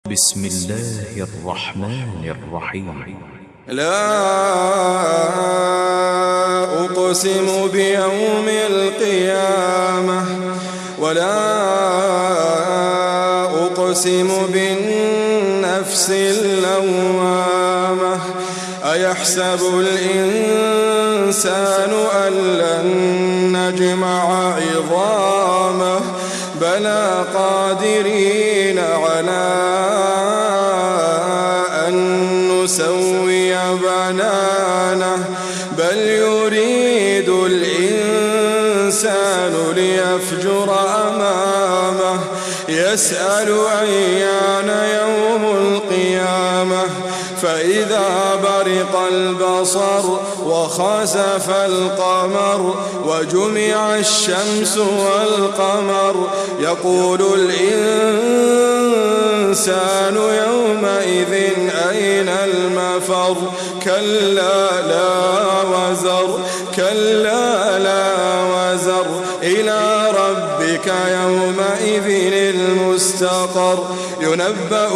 بسم الله الرحمن الرحيم. لا أقسم بيوم القيامة ولا أقسم بالنفس اللوامة أيحسب الإنسان أن لن نجمع عظامه بلى قادرين على نسوي بنانه بل يريد الإنسان ليفجر أمامه يسأل أيان يوم القيامة فإذا برق البصر وخسف القمر وجمع الشمس والقمر يقول الإنسان يومئذ أين المفر كلا لا وزر إلى ربك يومئذ المستقر ينبأ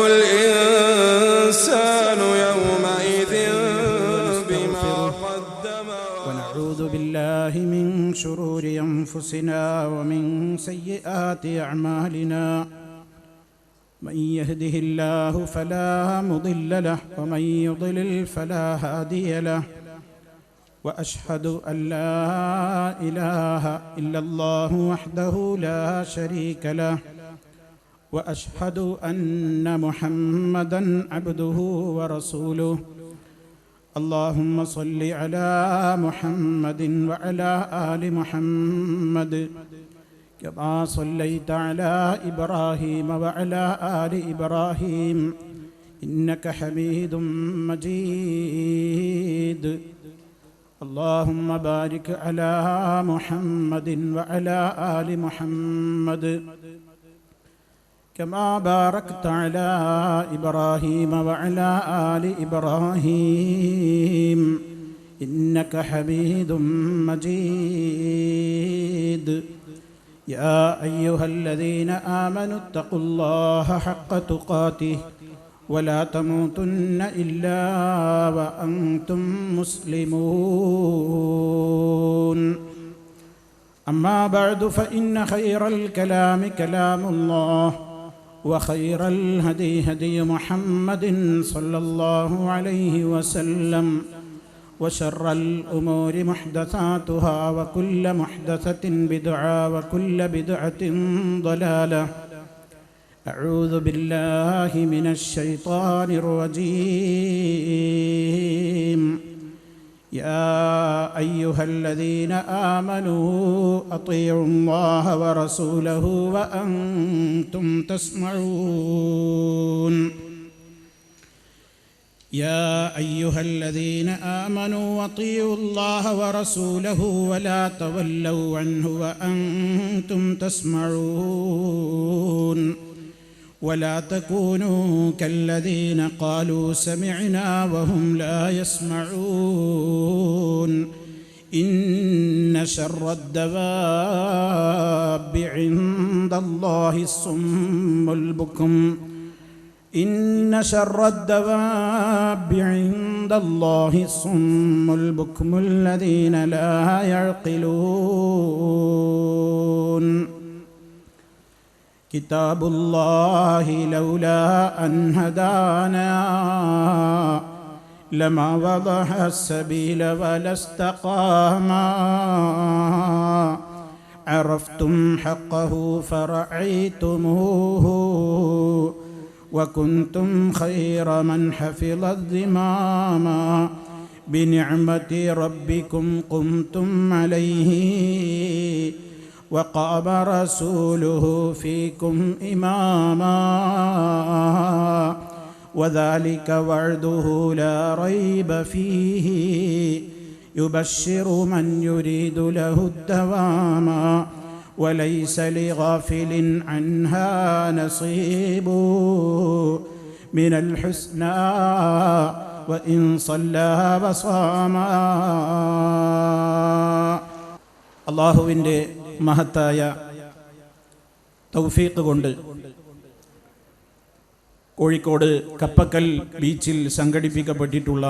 الإنسان يومئذ بما قدم. ونعوذ بالله من شرور أنفسنا ومن سيئات أعمالنا من يهده الله فلا مضل له ومن يضلل فلا هادي له وأشهد أن لا إله إلا الله وحده لا شريك له وأشهد أن محمدًا عبده ورسوله. اللهم صل على محمد وعلى آل محمد كما صليت على إبراهيم وعلى آل إبراهيم إنك حميد مجيد. اللهم بارك على محمد وعلى آل محمد كما باركت على إبراهيم وعلى آل إبراهيم إنك حميد مجيد. يا أيها الذين آمنوا اتقوا الله حق تقاته ولا تموتن إلا وأنتم مسلمون. أما بعد فإن خير الكلام كلام الله وخير الهدي هدي محمد صلى الله عليه وسلم وشر الأمور محدثاتها وكل محدثة بدعة وكل بدعة ضلالة. أعوذ بالله من الشيطان الرجيم. يا أيها الذين آمنوا أطيعوا الله ورسوله وأنتم تسمعون. يا أيها الذين آمنوا أطيعوا الله ورسوله ولا تولوا عنه وأنتم تسمعون. ولا تكونوا كالذين قالوا سمعنا وهم لا يسمعون. إن شر الدواب عند الله الصم البكم. إن شر الدواب عند الله الصم البكم الذين لا يعقلون. كتاب الله لولا أن هدانا لما وضح السبيل ولا استقاما. عرفتم حقه فرعيتموه وكنتم خير من حفظ الذمام. بنعمة ربكم قمتم عليه وقام رسوله فيكم إماما. وذلك وعده لا ريب فيه يبشر من يريد له الدوام. وليس لغافل عنها نصيب من الحسنى وإن صلى وصام. അള്ളാഹുവിൻ്റെ മഹത്തായ തൗഫീഖ് കൊണ്ട് കോഴിക്കോട് കപ്പക്കൽ ബീച്ചിൽ സംഘടിപ്പിക്കപ്പെട്ടിട്ടുള്ള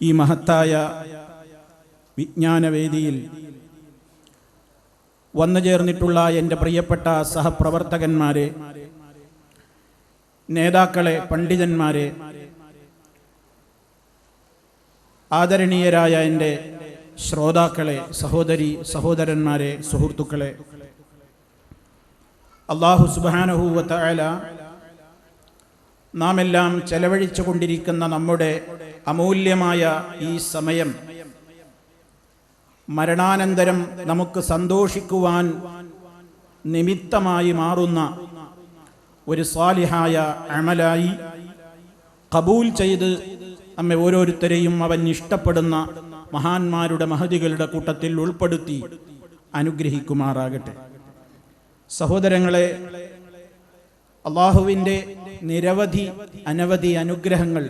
ഈ മഹത്തായ വിജ്ഞാനവേദിയിൽ വന്നു ചേർന്നിട്ടുള്ള എൻ്റെ പ്രിയപ്പെട്ട സഹപ്രവർത്തകന്മാരെ, നേതാക്കളെ, പണ്ഡിതന്മാരെ, ആദരണീയരായ എൻ്റെ ശ്രോതാക്കളെ, സഹോദരി സഹോദരന്മാരെ, സുഹൃത്തുക്കളെ, അല്ലാഹു സുബ്ഹാനഹു വ തആല നാം എല്ലാം ചെലവഴിച്ചു കൊണ്ടിരിക്കുന്ന നമ്മുടെ അമൂല്യമായ ഈ സമയം മരണാനന്തരം നമുക്ക് സന്തോഷിക്കുവാൻ നിമിത്തമായി മാറുന്ന ഒരു സാലിഹായ അമലായി ഖബൂൽ ചെയ്ത് നമ്മെ ഓരോരുത്തരെയും അവൻ ഇഷ്ടപ്പെടുന്ന മഹാന്മാരുടെ മഹദികളുടെ കൂട്ടത്തിൽ ഉൾപ്പെടുത്തി അനുഗ്രഹിക്കുമാറാകട്ടെ. സഹോദരങ്ങളെ, അള്ളാഹുവിൻ്റെ അനവധി അനുഗ്രഹങ്ങൾ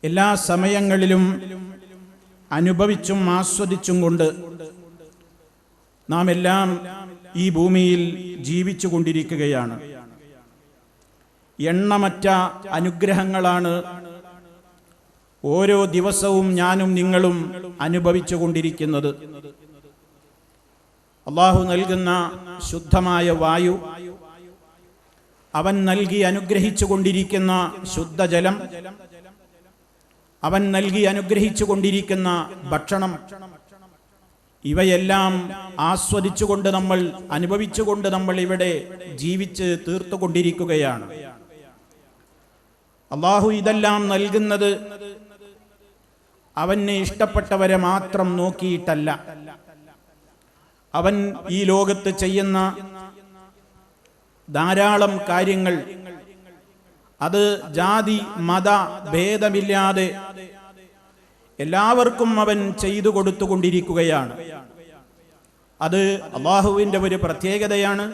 എല്ലാ സമയങ്ങളിലും അനുഭവിച്ചും ആസ്വദിച്ചും കൊണ്ട് നാം എല്ലാം ഈ ഭൂമിയിൽ ജീവിച്ചു കൊണ്ടിരിക്കുകയാണ്. എണ്ണമറ്റ അനുഗ്രഹങ്ങളാണ് ഓരോ ദിവസവും ഞാനും നിങ്ങളും അനുഭവിച്ചു കൊണ്ടിരിക്കുന്നത്. അള്ളാഹു നൽകുന്ന ശുദ്ധമായ വായു, അവൻ നൽകി അനുഗ്രഹിച്ചു കൊണ്ടിരിക്കുന്ന ശുദ്ധജലം, അവൻ നൽകി അനുഗ്രഹിച്ചു കൊണ്ടിരിക്കുന്ന ഭക്ഷണം, ഇവയെല്ലാം ആസ്വദിച്ചുകൊണ്ട് നമ്മൾ, അനുഭവിച്ചുകൊണ്ട് നമ്മൾ ഇവിടെ ജീവിച്ച് തീർത്തുകൊണ്ടിരിക്കുകയാണ്. അള്ളാഹു ഇതെല്ലാം നൽകുന്നത് അവന് ഇഷ്ടപ്പെട്ടവരെ മാത്രം നോക്കിയിട്ടല്ല. അവൻ ഈ ലോകത്ത് ചെയ്യുന്ന ധാരാളം കാര്യങ്ങൾ അത് ജാതി മത ഭേദമില്ലാതെ എല്ലാവർക്കും അവൻ ചെയ്തു കൊടുത്തുകൊണ്ടിരിക്കുകയാണ്. അത് അള്ളാഹുവിൻ്റെ ഒരു പ്രത്യേകതയാണ്.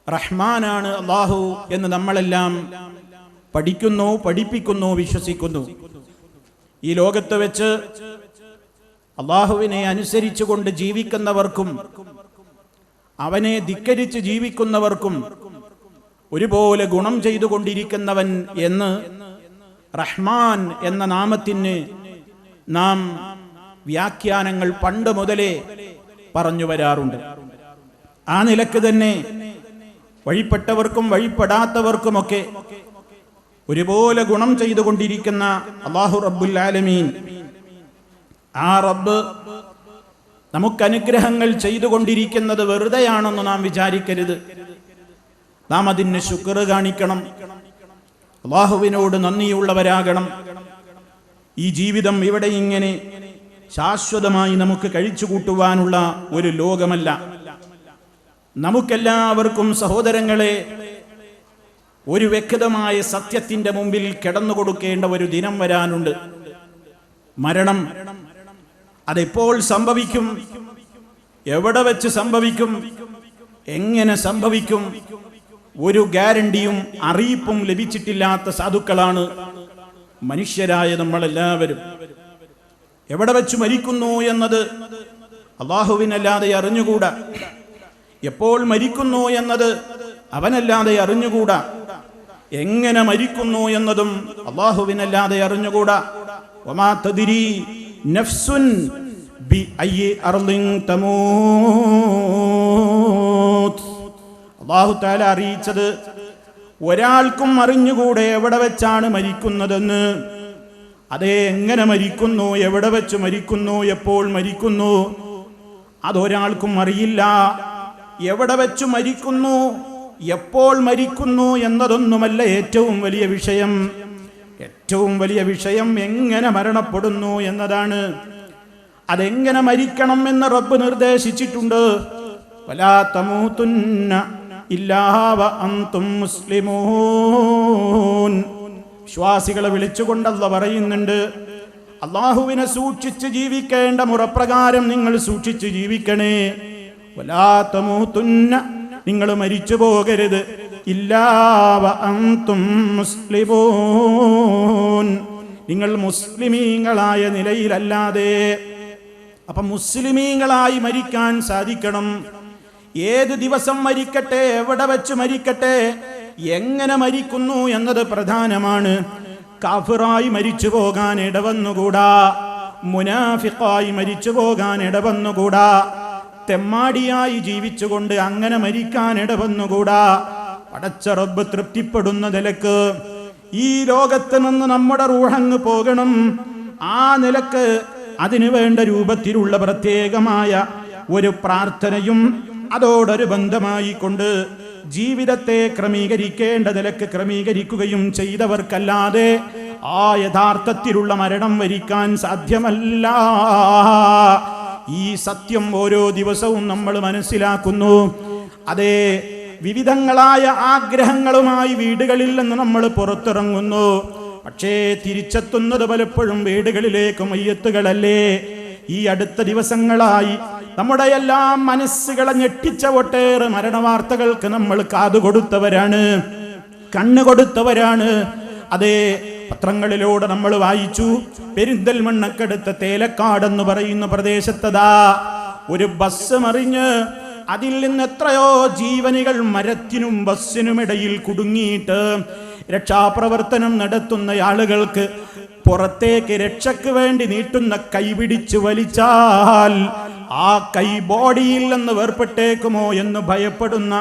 റഹ്മാനാണ് അള്ളാഹു എന്ന് നമ്മളെല്ലാം പഠിക്കുന്നു, പഠിപ്പിക്കുന്നു, വിശ്വസിക്കുന്നു. ഈ ലോകത്ത് വെച്ച് അള്ളാഹുവിനെ അനുസരിച്ചുകൊണ്ട് ജീവിക്കുന്നവർക്കും അവനെ ധിക്കരിച്ച് ജീവിക്കുന്നവർക്കും ഒരുപോലെ ഗുണം ചെയ്തുകൊണ്ടിരിക്കുന്നവൻ എന്ന് റഹ്മാൻ എന്ന നാമത്തിന് നാം വ്യാഖ്യാനങ്ങൾ പണ്ട് മുതലേ പറഞ്ഞു വരാറുണ്ട്. ആ നിലക്ക് തന്നെ വഴിപ്പെട്ടവർക്കും വഴിപ്പെടാത്തവർക്കുമൊക്കെ ഒരുപോലെ ഗുണം ചെയ്തുകൊണ്ടിരിക്കുന്ന അല്ലാഹു റബ്ബുൽ ആലമീൻ, ആ റബ്ബ് നമുക്ക് അനുഗ്രഹങ്ങൾ ചെയ്തുകൊണ്ടിരിക്കുന്നത് വെറുതെയാണെന്ന് നാം വിചാരിക്കരുത്. നാം അതിന് ശുക്ർ കാണിക്കണം, അല്ലാഹുവിനോട് നന്ദിയുള്ളവരാകണം. ഈ ജീവിതം ഇവിടെ ഇങ്ങനെ ശാശ്വതമായി നമുക്ക് കഴിച്ചു കൂട്ടുവാനുള്ള ഒരു ലോകമല്ല. നമുക്കെല്ലാവർക്കും സഹോദരങ്ങളെ ഒരു വ്യക്തമായ സത്യത്തിന്റെ മുമ്പിൽ കിടന്നു കൊടുക്കേണ്ട ഒരു ദിനം വരാനുണ്ട്. മരണം. അതെപ്പോൾ സംഭവിക്കും? എവിടെ വെച്ച് സംഭവിക്കും? എങ്ങനെ സംഭവിക്കും? ഒരു ഗ്യാരണ്ടിയും അറിയിപ്പും ലഭിച്ചിട്ടില്ലാത്ത സാധുക്കളാണ് മനുഷ്യരായ നമ്മളെല്ലാവരും. എവിടെ വെച്ച് മരിക്കുന്നു എന്നത് അല്ലാഹുവിനല്ലാതെ അറിഞ്ഞുകൂടാ. എപ്പോൾ മരിക്കുന്നു എന്നത് അവനല്ലാതെ അറിഞ്ഞുകൂടാ. എങ്ങനെ മരിക്കുന്നു എന്നതും അല്ലാഹുവിനല്ലാതെ അറിഞ്ഞുകൂടാ. വമാ തദ്രി നഫ്സുൻ ബിഅയ്യി അർളിൻ തമൂത്. അല്ലാഹു തആല അറിയിച്ചത് ഒരാൾക്കും അറിഞ്ഞുകൂടെ എവിടെ വെച്ചാണ് മരിക്കുന്നതെന്ന്. അതേ, എങ്ങനെ മരിക്കുന്നു, എവിടെ വെച്ച് മരിക്കുന്നു, എപ്പോൾ മരിക്കുന്നു, അതൊരാൾക്കും അറിയില്ല. എവിടെ വെച്ച് മരിക്കുന്നു, എപ്പോൾ മരിക്കുന്നു എന്നതൊന്നുമല്ല ഏറ്റവും വലിയ വിഷയം. ഏറ്റവും വലിയ വിഷയം എങ്ങനെ മരണപ്പെടുന്നു എന്നതാണ്. അതെങ്ങനെ മരിക്കണം എന്ന് റബ്ബ് നിർദ്ദേശിച്ചിട്ടുണ്ട്. വലാ തമൂതുന്ന ഇല്ലാ വ അൻതും മുസ്ലിമൂൻ. വിശ്വാസികളെ വിളിച്ചുകൊണ്ട് അല്ലാഹു പറയുന്നുണ്ട്, അല്ലാഹുവിനെ സൂക്ഷിച്ച് ജീവിക്കേണ്ട മുറപ്രകാരം നിങ്ങൾ സൂക്ഷിച്ച് ജീവിക്കണേ. വലാ തമൂതുന്ന, നിങ്ങൾ മരിച്ചു പോകരുത്. ഇല്ലാ വ അൻതും മുസ്ലിമൂൻ, നിങ്ങൾ മുസ്ലിമീങ്ങളായ നിലയിലല്ലാതെ. അപ്പം മുസ്ലിമീങ്ങളായി മരിക്കാൻ സാധിക്കണം. ഏത് ദിവസം മരിക്കട്ടെ, എവിടെ വെച്ച് മരിക്കട്ടെ, എങ്ങനെ മരിക്കുന്നു എന്നത് പ്രധാനമാണ്. കാഫിറായി മരിച്ചു പോകാൻ ഇടവന്നുകൂടാ, മുനാഫിഖായി മരിച്ചു പോകാൻ ഇടവന്നുകൂടാ, തെമ്മാടിയായി ജീവിച്ചുകൊണ്ട് അങ്ങനെ മരിക്കാൻ ഇടവന്നുകൂടാ. പടച്ച റബ്ബ് തൃപ്തിപ്പെടുന്ന നിലക്ക് ഈ ലോകത്ത് നിന്ന് നമ്മുടെ റൂഹങ്ങ് പോകണം. ആ നിലക്ക് അതിനു വേണ്ട രൂപത്തിലുള്ള പ്രത്യേകമായ ഒരു പ്രാർത്ഥനയും അതോടൊരു ബന്ധമായി കൊണ്ട് ജീവിതത്തെ ക്രമീകരിക്കേണ്ട നിലക്ക് ക്രമീകരിക്കുകയും ചെയ്തവർക്കല്ലാതെ ആ യഥാർത്ഥത്തിലുള്ള മരണം വരിക്കാൻ സാധ്യമല്ല. ഈ സത്യം ഓരോ ദിവസവും നമ്മൾ മനസ്സിലാക്കുന്നു. അതേ, വിവിധങ്ങളായ ആഗ്രഹങ്ങളുമായി വീടുകളിൽ നിന്ന് നമ്മൾ പുറത്തിറങ്ങുന്നു. പക്ഷേ തിരിച്ചെത്തുന്നത് പലപ്പോഴും വീടുകളിലേക്ക് മയ്യത്തുകളല്ലേ. ഈ അടുത്ത ദിവസങ്ങളായി നമ്മുടെ എല്ലാം മനസ്സുകളെ ഞെട്ടിച്ച ഒട്ടേറെ മരണവാർത്തകൾക്ക് നമ്മൾ കാതുകൊടുത്തവരാണ്, കണ്ണുകൊടുത്തവരാണ്. അതേ, പത്രങ്ങളിലൂടെ നമ്മൾ വായിച്ചു, പെരിന്തൽമണ്ണക്കടുത്ത തേലക്കാടെന്ന് പറയുന്ന പ്രദേശത്തതാ ഒരു ബസ് മറിഞ്ഞ് അതിൽ നിന്ന് എത്രയോ ജീവനുകൾ മരത്തിനും ബസ്സിനുമിടയിൽ കുടുങ്ങിയിട്ട് രക്ഷാപ്രവർത്തനം നടത്തുന്ന ആളുകൾക്ക് പുറത്തേക്ക് രക്ഷയ്ക്ക് വേണ്ടി നീട്ടുന്ന കൈ പിടിച്ചു വലിച്ചാൽ ആ കൈ ബോഡിയിൽ നിന്ന് വേർപെട്ടേക്കുമോ എന്ന് ഭയപ്പെടുന്ന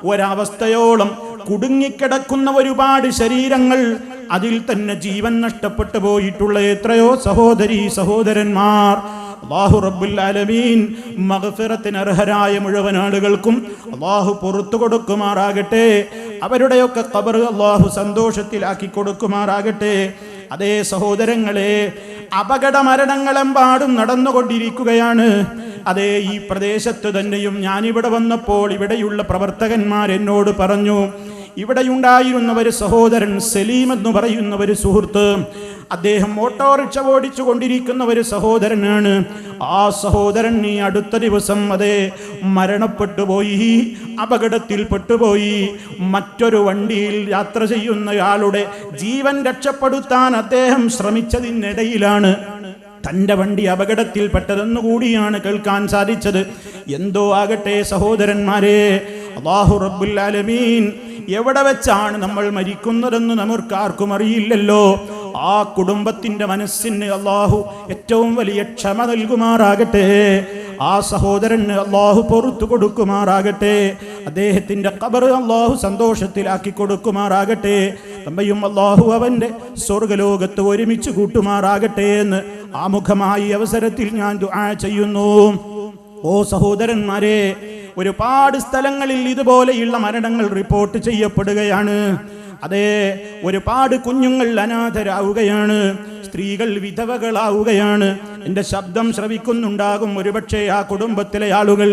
ഒരവസ്ഥയോളം കുടുങ്ങിക്കിടക്കുന്ന ഒരുപാട് ശരീരങ്ങൾ, അതിൽ തന്നെ ജീവൻ നഷ്ടപ്പെട്ടു പോയിട്ടുള്ള എത്രയോ സഹോദരീ സഹോദരന്മാർ. അല്ലാഹു റബ്ബുൽ ആലമീൻ മഗ്ഫിറത്തിന് അർഹരായ മുഴുവൻ ആളുകൾക്കും അല്ലാഹു പുറത്തു കൊടുക്കുമാറാകട്ടെ. അവരുടെയൊക്കെ ഖബർ അല്ലാഹു സന്തോഷത്തിലാക്കി കൊടുക്കുമാറാകട്ടെ. അതേ സഹോദരങ്ങളെ, അപകട മരണങ്ങളെമ്പാടും നടന്നുകൊണ്ടിരിക്കുകയാണ്. അതേ, ഈ പ്രദേശത്ത് തന്നെയും ഞാനിവിടെ വന്നപ്പോൾ ഇവിടെയുള്ള പ്രവർത്തകന്മാർ എന്നോട് പറഞ്ഞു, ഇവിടെയുണ്ടായിരുന്ന ഒരു സഹോദരൻ സലീം എന്ന് പറയുന്ന ഒരു സുഹൃത്ത്, അദ്ദേഹം ഓട്ടോറിക്ഷ ഓടിച്ചു കൊണ്ടിരിക്കുന്ന ഒരു സഹോദരനാണ്. ആ സഹോദരൻ ഈ അടുത്ത ദിവസം അതേ മരണപ്പെട്ടു പോയി, അപകടത്തിൽ പെട്ടുപോയി. മറ്റൊരു വണ്ടിയിൽ യാത്ര ചെയ്യുന്നയാളുടെ ജീവൻ രക്ഷപ്പെടുത്താൻ അദ്ദേഹം ശ്രമിച്ചതിനിടയിലാണ് തൻ്റെ വണ്ടി അപകടത്തിൽപ്പെട്ടതെന്നുകൂടിയാണ് കേൾക്കാൻ സാധിച്ചത്. എന്തോ ആകട്ടെ സഹോദരന്മാരെ, അല്ലാഹു റബ്ബുൽ ആലമീൻ എവിടെ വെച്ചാണ് നമ്മൾ മരിക്കുന്നതെന്ന് നമുക്കാർക്കും അറിയില്ലല്ലോ. ആ കുടുംബത്തിന്റെ മനസ്സിന് അല്ലാഹു ഏറ്റവും വലിയ ക്ഷമ നൽകുമാറാകട്ടെ. ആ സഹോദരന് അല്ലാഹു പുറത്തു കൊടുക്കുമാറാകട്ടെ. അദ്ദേഹത്തിന്റെ ഖബർ അല്ലാഹു സന്തോഷത്തിലാക്കി കൊടുക്കുമാറാകട്ടെ. നമ്മയും അല്ലാഹു അവന്റെ സ്വർഗ്ഗലോകത്ത് ഒരുമിച്ച് കൂട്ടുമാറാകട്ടെ എന്ന് ആമുഖമായി അവസരത്തിൽ ഞാൻ ദുആ ചെയ്യുന്നു. ഓ സഹോദരന്മാരെ, ഒരുപാട് സ്ഥലങ്ങളിൽ ഇതുപോലെയുള്ള മരണങ്ങൾ റിപ്പോർട്ട് ചെയ്യപ്പെടുകയാണ്. അതേ, ഒരുപാട് കുഞ്ഞുങ്ങൾ അനാഥരാവുകയാണ്, സ്ത്രീകൾ വിധവകളാവുകയാണ്. എൻ്റെ ശബ്ദം ശ്രവിക്കുന്നുണ്ടാകും ഒരുപക്ഷെ ആ കുടുംബത്തിലെ ആളുകൾ.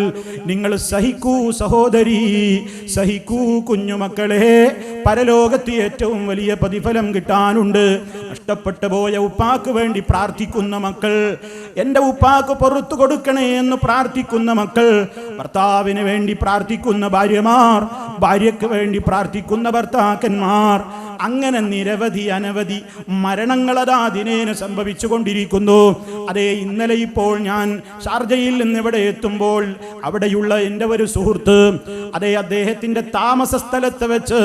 നിങ്ങൾ സഹിക്കൂ സഹോദരി, സഹിക്കൂ കുഞ്ഞുമക്കളെ, പരലോകത്ത് ഏറ്റവും വലിയ പ്രതിഫലം കിട്ടാനുണ്ട്. നഷ്ടപ്പെട്ടു പോയ ഉപ്പാക്ക് വേണ്ടി പ്രാർത്ഥിക്കുന്ന മക്കൾ, എൻ്റെ ഉപ്പാക്ക് പുറത്തു കൊടുക്കണേ എന്ന് പ്രാർത്ഥിക്കുന്ന മക്കൾ, ഭർത്താവിന് വേണ്ടി പ്രാർത്ഥിക്കുന്ന ഭാര്യമാർ, ഭാര്യയ്ക്ക് വേണ്ടി പ്രാർത്ഥിക്കുന്ന ഭർത്താക്കന്മാർ, അങ്ങനെ നിരവധി അനവധി മരണങ്ങളതാ ദിനേന സംഭവിച്ചു കൊണ്ടിരിക്കുന്നു. അതേ, ഇന്നലെ ഇപ്പോൾ ഞാൻ ഷാർജയിൽ നിന്ന് ഇവിടെ എത്തുമ്പോൾ അവിടെയുള്ള എൻ്റെ ഒരു സുഹൃത്ത്, അതേ അദ്ദേഹത്തിൻ്റെ താമസ സ്ഥലത്ത് വെച്ച്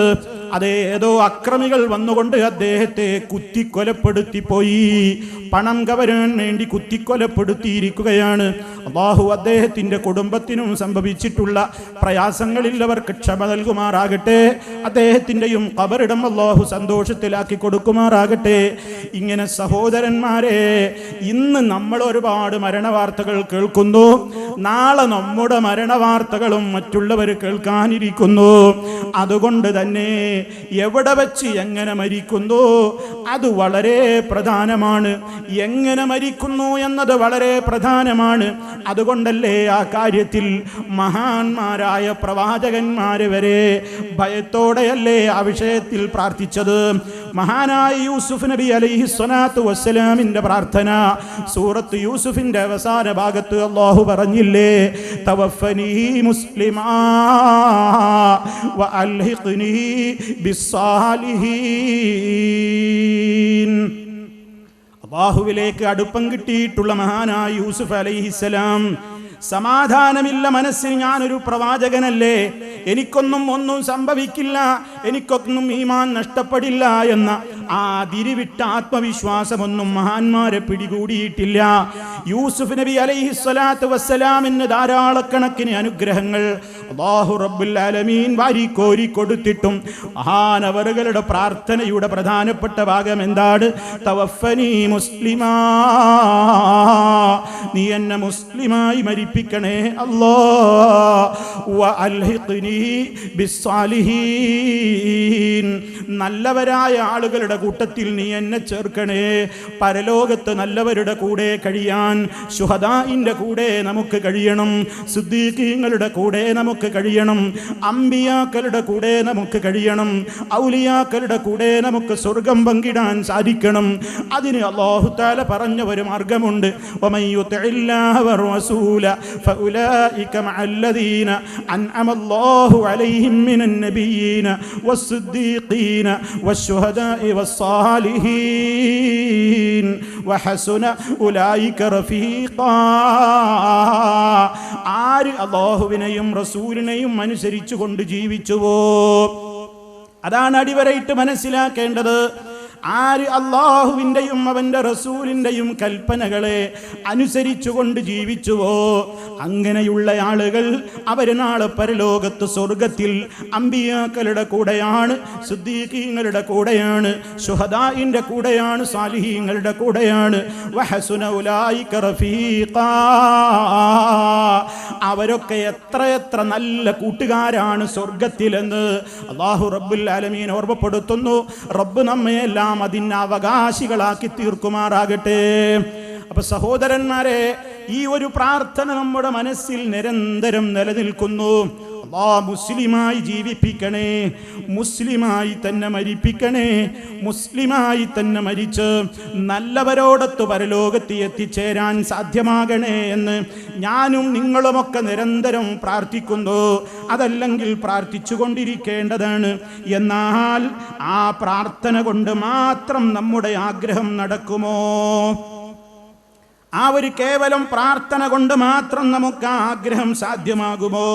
അതേ ഏതോ അക്രമികൾ വന്നുകൊണ്ട് അദ്ദേഹത്തെ കുത്തിക്കൊലപ്പെടുത്തി പോയി. പണം കവരാൻ വേണ്ടി കുത്തിക്കൊലപ്പെടുത്തിയിരിക്കുകയാണ്. അല്ലാഹു അദ്ദേഹത്തിൻ്റെ കുടുംബത്തിനും സംഭവിച്ചിട്ടുള്ള പ്രയാസങ്ങളിൽ അവർക്ക് ക്ഷമ നൽകുമാറാകട്ടെ. അദ്ദേഹത്തിൻ്റെയും ഖബറിടം അല്ലാഹു സന്തോഷത്തിലാക്കി കൊടുക്കുമാറാകട്ടെ. ഇങ്ങനെ സഹോദരന്മാരെ, ഇന്ന് നമ്മൾ ഒരുപാട് മരണവാർത്തകൾ കേൾക്കുന്നു. നാളെ നമ്മുടെ മരണവാർത്തകളും മറ്റുള്ളവർ കേൾക്കാനിരിക്കുന്നു. അതുകൊണ്ട് തന്നെ എവിടെ വെച്ച് എങ്ങനെ മരിക്കുന്നു അത് വളരെ പ്രധാനമാണ്. എങ്ങനെ മരിക്കുന്നു എന്നത് വളരെ പ്രധാനമാണ്. അതുകൊണ്ടല്ലേ ആ കാര്യത്തിൽ മഹാന്മാരായ പ്രവാചകന്മാര് വരെ ഭയത്തോടെയല്ലേ ആ വിഷയത്തിൽ പ്രാർത്ഥിച്ചത്. മഹാനായ യൂസുഫ് നബി അലൈഹി സ്വലാത്തു വസ്സലാമിന്റെ പ്രാർത്ഥന സൂറത്ത് യൂസുഫിന്റെ അവസാന ഭാഗത്ത് അല്ലാഹു പറഞ്ഞില്ലേ, തവഫനി മുസ്ലിമാ വ അൽഹിഖ്നി ബിസ്സാലിഹീൻ. അല്ലാഹുവിലേക്ക് അടുപ്പം കിട്ടിയിട്ടുള്ള മഹാനായ യൂസുഫ് അലൈഹിസ്സലാം, സമാധാനമില്ല മനസ്സിൽ, ഞാനൊരു പ്രവാചകനല്ലേ, ഒന്നും സംഭവിക്കില്ല, എനിക്കൊന്നും ഈമാൻ നഷ്ടപ്പെടില്ല എന്ന ആ അതിരുവിട്ട ആത്മവിശ്വാസമൊന്നും മഹാന്മാരെ പിടികൂടിയിട്ടില്ല. യൂസുഫ് നബി അലൈഹിസ്സലാത്തു വസ്സലാമിന് ധാരാളക്കണക്കിന് അനുഗ്രഹങ്ങൾ അല്ലാഹു റബ്ബുൽ ആലമീൻ വാരിക്കോരി കൊടുത്തിട്ടും മഹാനവറുകളുടെ പ്രാർത്ഥനയുടെ പ്രധാനപ്പെട്ട ഭാഗം എന്താണ്? തവഫനി മുസ്ലിമാ, നീ എന്നെ മുസ്ലിമായി മരിപ്പിക്കണേ അല്ലാഹ്, വ അൽഹിഖ്നി ബിസ്സാലിഹീൻ, നല്ലവരായ ആളുകളുടെ കൂട്ടത്തിൽ നീ എന്നെ ചേർക്കണേ. പരലോകത്ത് നല്ലവരുടെ കൂടെ കഴിയാൻ ശുഹദാഇന്റെ കൂടെ നമുക്ക് കഴിയണം, സിദ്ദീഖീങ്ങളുടെ കൂടെ നമുക്ക് കഴിയണം, അമ്പിയാക്കളുടെ കൂടെ നമുക്ക് കഴിയണം, ഔലിയാക്കളുടെ കൂടെ നമുക്ക് സ്വർഗം പങ്കിടാൻ സാധിക്കണം. അതിന് അല്ലാഹു തആല പറഞ്ഞ ഒരു മാർഗമുണ്ട്. വമൻ യുതിഇല്ലാഹ വറസൂല ഫഉലൈക മഅല്ലദീന അൻഅമല്ലാഹു അലൈഹിം മിനൻ നബിയ്യീന വസ്സിദ്ദീഖീന വശുഹദാഇ വസ്സാലിഹീൻ വഹസുന ഉലൈക റഫീഖാ. ആര് അല്ലാഹുവിനെയും റസൂലിനെയും അനുസരിച്ചു കൊണ്ട് ജീവിച്ചുവോ, അതാണ് അടിവരയിട്ട് മനസ്സിലാക്കേണ്ടത്. ആര് അല്ലാഹുവിൻ്റെയും അവൻ്റെ റസൂലിൻ്റെയും കൽപ്പനകളെ അനുസരിച്ചുകൊണ്ട് ജീവിച്ചുവോ, അങ്ങനെയുള്ള ആളുകൾ അവർ നാളെ പരലോകത്ത് സ്വർഗത്തിൽ അമ്പിയാക്കളുടെ കൂടെയാണ്, സിദ്ദീഖീങ്ങളുടെ കൂടെയാണ്, ശുഹദാഇന്റെ കൂടെയാണ്, സാലിഹീങ്ങളുടെ കൂടെയാണ്. വഹസുന ഉലൈക റഫീഖാ, അവരൊക്കെ എത്രയെത്ര നല്ല കൂട്ടുകാരാണ് സ്വർഗത്തിലെന്ന് അല്ലാഹു റബ്ബുൽ ആലമീൻ ഓർമ്മപ്പെടുത്തുന്നു. റബ്ബ് നമ്മയെല്ലാം അതിന് അവകാശികളാക്കി തീർക്കുമാറാകട്ടെ. അപ്പൊ സഹോദരന്മാരെ, ഈ ഒരു പ്രാർത്ഥന നമ്മുടെ മനസ്സിൽ നിരന്തരം നിലനിൽക്കുന്നു. അല്ലാഹ് മുസ്ലിമായി ജീവിപ്പിക്കണേ, മുസ്ലിമായി തന്നെ മരിപ്പിക്കണേ, മുസ്ലിമായി തന്നെ മരിച്ച് നല്ലവരോടൊത്ത് പരലോകത്ത് എത്തിച്ചേരാൻ സാധ്യമാകണേ എന്ന് ഞാനും നിങ്ങളുമൊക്കെ നിരന്തരം പ്രാർത്ഥിക്കുന്നു. അതല്ലെങ്കിൽ പ്രാർത്ഥിച്ചു കൊണ്ടിരിക്കേണ്ടതാണ്. എന്നാൽ ആ പ്രാർത്ഥന കൊണ്ട് മാത്രം നമ്മുടെ ആഗ്രഹം നടക്കുമോ? ആ ഒരു കേവലം പ്രാർത്ഥന കൊണ്ട് മാത്രം നമുക്ക് ആ ആഗ്രഹം സാധ്യമാകുമോ?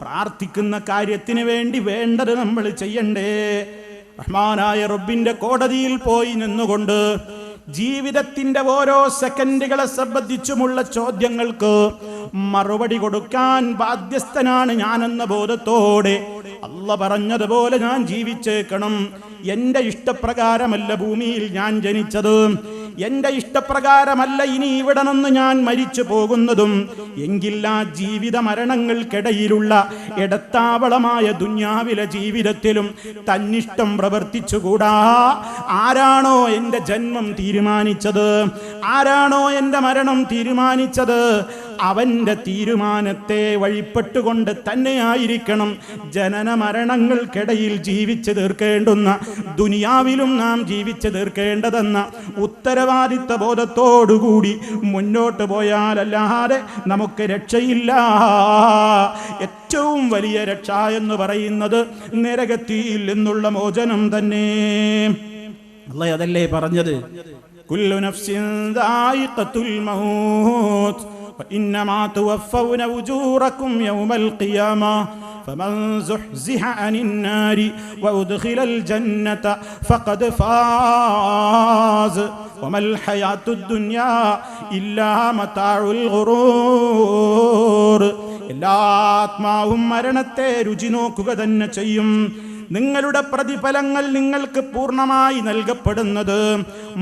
പ്രാർത്ഥിക്കുന്ന കാര്യത്തിന് വേണ്ടി വേണ്ടത് നമ്മൾ ചെയ്യണ്ടേ? റഹ്മാനായ റബ്ബിന്റെ കോടതിയിൽ പോയി നിന്നുകൊണ്ട് ജീവിതത്തിന്റെ ഓരോ സെക്കൻഡുകളെ സംബന്ധിച്ചുമുള്ള ചോദ്യങ്ങൾക്ക് മറുപടി കൊടുക്കാൻ ബാധ്യസ്ഥനാണ് ഞാനെന്ന ബോധത്തോടെ അല്ലാഹ് പറഞ്ഞതുപോലെ ഞാൻ ജീവിച്ചേക്കണം. എൻ്റെ ഇഷ്ടപ്രകാരമല്ല ഭൂമിയിൽ ഞാൻ ജനിച്ചത്, എൻ്റെ ഇഷ്ടപ്രകാരമല്ല ഇനി ഇവിടെ നിന്ന് ഞാൻ മരിച്ചു പോകുന്നതും. എങ്കിൽ ആ ജീവിത മരണങ്ങൾക്കിടയിലുള്ള ഇടത്താവളമായ ദുന്യാവിലെ ജീവിതത്തിലും തന്നിഷ്ടം പ്രവർത്തിച്ചുകൂടാ. ആരാണോ എൻ്റെ ജന്മം തീരുമാനിച്ചത്, ആരാണോ എൻ്റെ മരണം തീരുമാനിച്ചത്, അവൻ്റെ തീരുമാനത്തെ വഴിപ്പെട്ടുകൊണ്ട് തന്നെയായിരിക്കണം ജനന മരണങ്ങൾക്കിടയിൽ ജീവിച്ചു തീർക്കേണ്ടുന്ന, ദുനിയാവിലും നാം ജീവിച്ചു തീർക്കേണ്ടതെന്ന ഉത്തരവാദിത്ത ബോധത്തോടുകൂടി മുന്നോട്ട് പോയാലല്ലാതെ നമുക്ക് രക്ഷയില്ല. ഏറ്റവും വലിയ രക്ഷ എന്ന് പറയുന്നത് നരകത്തിൽ നിന്നുള്ള മോചനം തന്നെ. അല്ലാഹ് അതല്ലേ പറഞ്ഞത്, കുല്ലു നഫ്സിൻ ദായിഖത്തുൽ മൗത്ത് وإنما توفون أجوركم يوم القيامة فمن زحزح عن النار وأدخل الجنة فقد فاز وما الحياة الدنيا إلا متاع الغرور. എല്ലാ ആത്മാവും മരണത്തെ രുചി നോക്കുക തന്നെ ചെയ്യും. നിങ്ങളുടെ പ്രതിഫലങ്ങൾ നിങ്ങൾക്ക് പൂർണ്ണമായി നൽകപ്പെടുന്നത്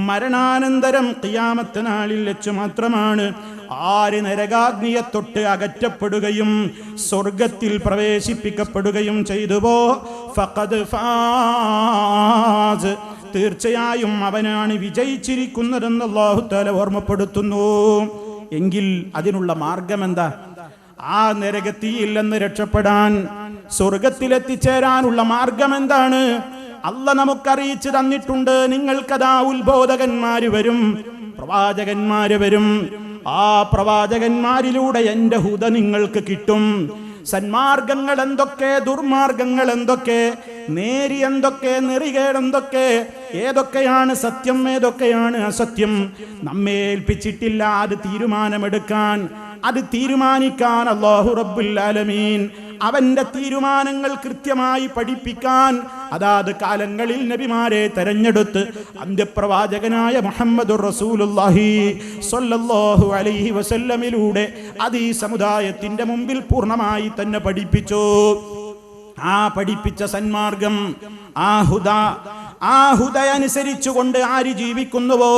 മരണാനന്തരം ഖിയാമത്ത് നാളിൽ വെച്ച് മാത്രമാണ്. ആര് നരകാഗ്നിയെ തൊട്ട് അകറ്റപ്പെടുകയും സ്വർഗത്തിൽ പ്രവേശിപ്പിക്കപ്പെടുകയും ചെയ്തുവോ ഫഖദ് ഫാസ്, തീർച്ചയായും അവനാണ് വിജയിച്ചിരിക്കുന്നതെന്ന് അല്ലാഹു തആല ഓർമ്മപ്പെടുത്തുന്നു. എങ്കിൽ അതിനുള്ള മാർഗം എന്താ? ആ നരകത്തിയിൽ നിന്ന് രക്ഷപ്പെടാൻ, സ്വർഗത്തിലെത്തിച്ചേരാനുള്ള മാർഗം എന്താണ്? അല്ലാഹ് നമുക്കറിയിച്ചു തന്നിട്ടുണ്ട്. നിങ്ങൾക്കതാ ഉത്ബോധകന്മാര് വരും, പ്രവാചകന്മാര് വരും. ആ പ്രവാചകന്മാരിലൂടെ എൻ്റെ ഹുദ നിങ്ങൾക്ക് കിട്ടും. സന്മാർഗങ്ങൾ എന്തൊക്കെ, ദുർമാർഗങ്ങൾ എന്തൊക്കെ, നേരി എന്തൊക്കെ, നെറികേടെന്തൊക്കെ, ഏതൊക്കെയാണ് സത്യം, ഏതൊക്കെയാണ് അസത്യം നമ്മെ ഏൽപ്പിച്ചിട്ടില്ല. അത് തീരുമാനമെടുക്കാൻ, അത് തീരുമാനിക്കാൻ അല്ലാഹു റബ്ബുൽ ആലമീൻ അവന്റെ തീരുമാനങ്ങൾ കൃത്യമായി പഠിപ്പിക്കാൻ അതാത് കാലങ്ങളിൽ നബിമാരെ തെരഞ്ഞെടുത്ത് അന്ത്യപ്രവാചകനായ മുഹമ്മദുർ റസൂലുള്ളാഹി സ്വല്ലല്ലാഹു അലൈഹി വസല്ലമിലൂടെ അത് ഈ സമുദായത്തിന്റെ മുമ്പിൽ പൂർണ്ണമായി തന്നെ പഠിപ്പിച്ചു. ആ പഠിപ്പിച്ച സന്മാർഗം, ആ ഹുദ അനുസരിച്ചുകൊണ്ട് ആര് ജീവിക്കുന്നുവോ,